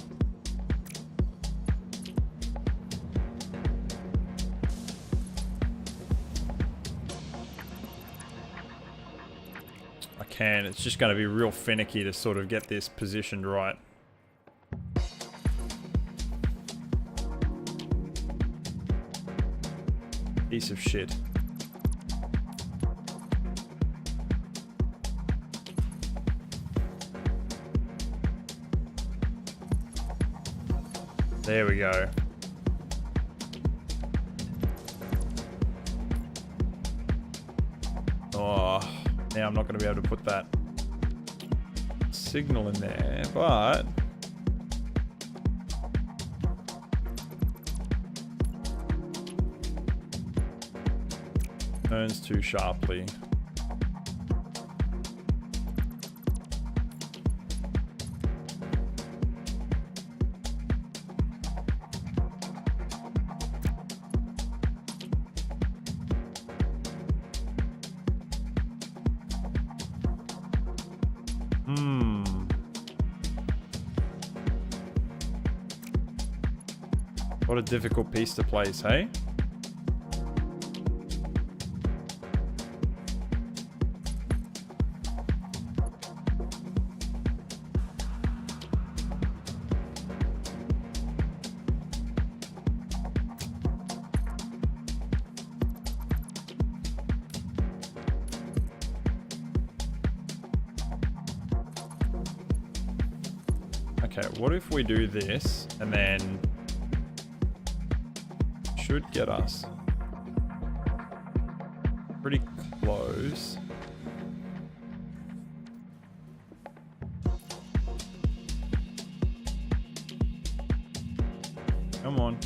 I can. It's just going to be real finicky to sort of get this positioned right. Piece of shit. There we go. Oh, now I'm not going to be able to put that signal in there, but turns too sharply. What a difficult piece to place, hey? Okay, what if we do this and then should get us pretty close. Come on.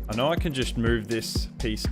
I know I can just move this piece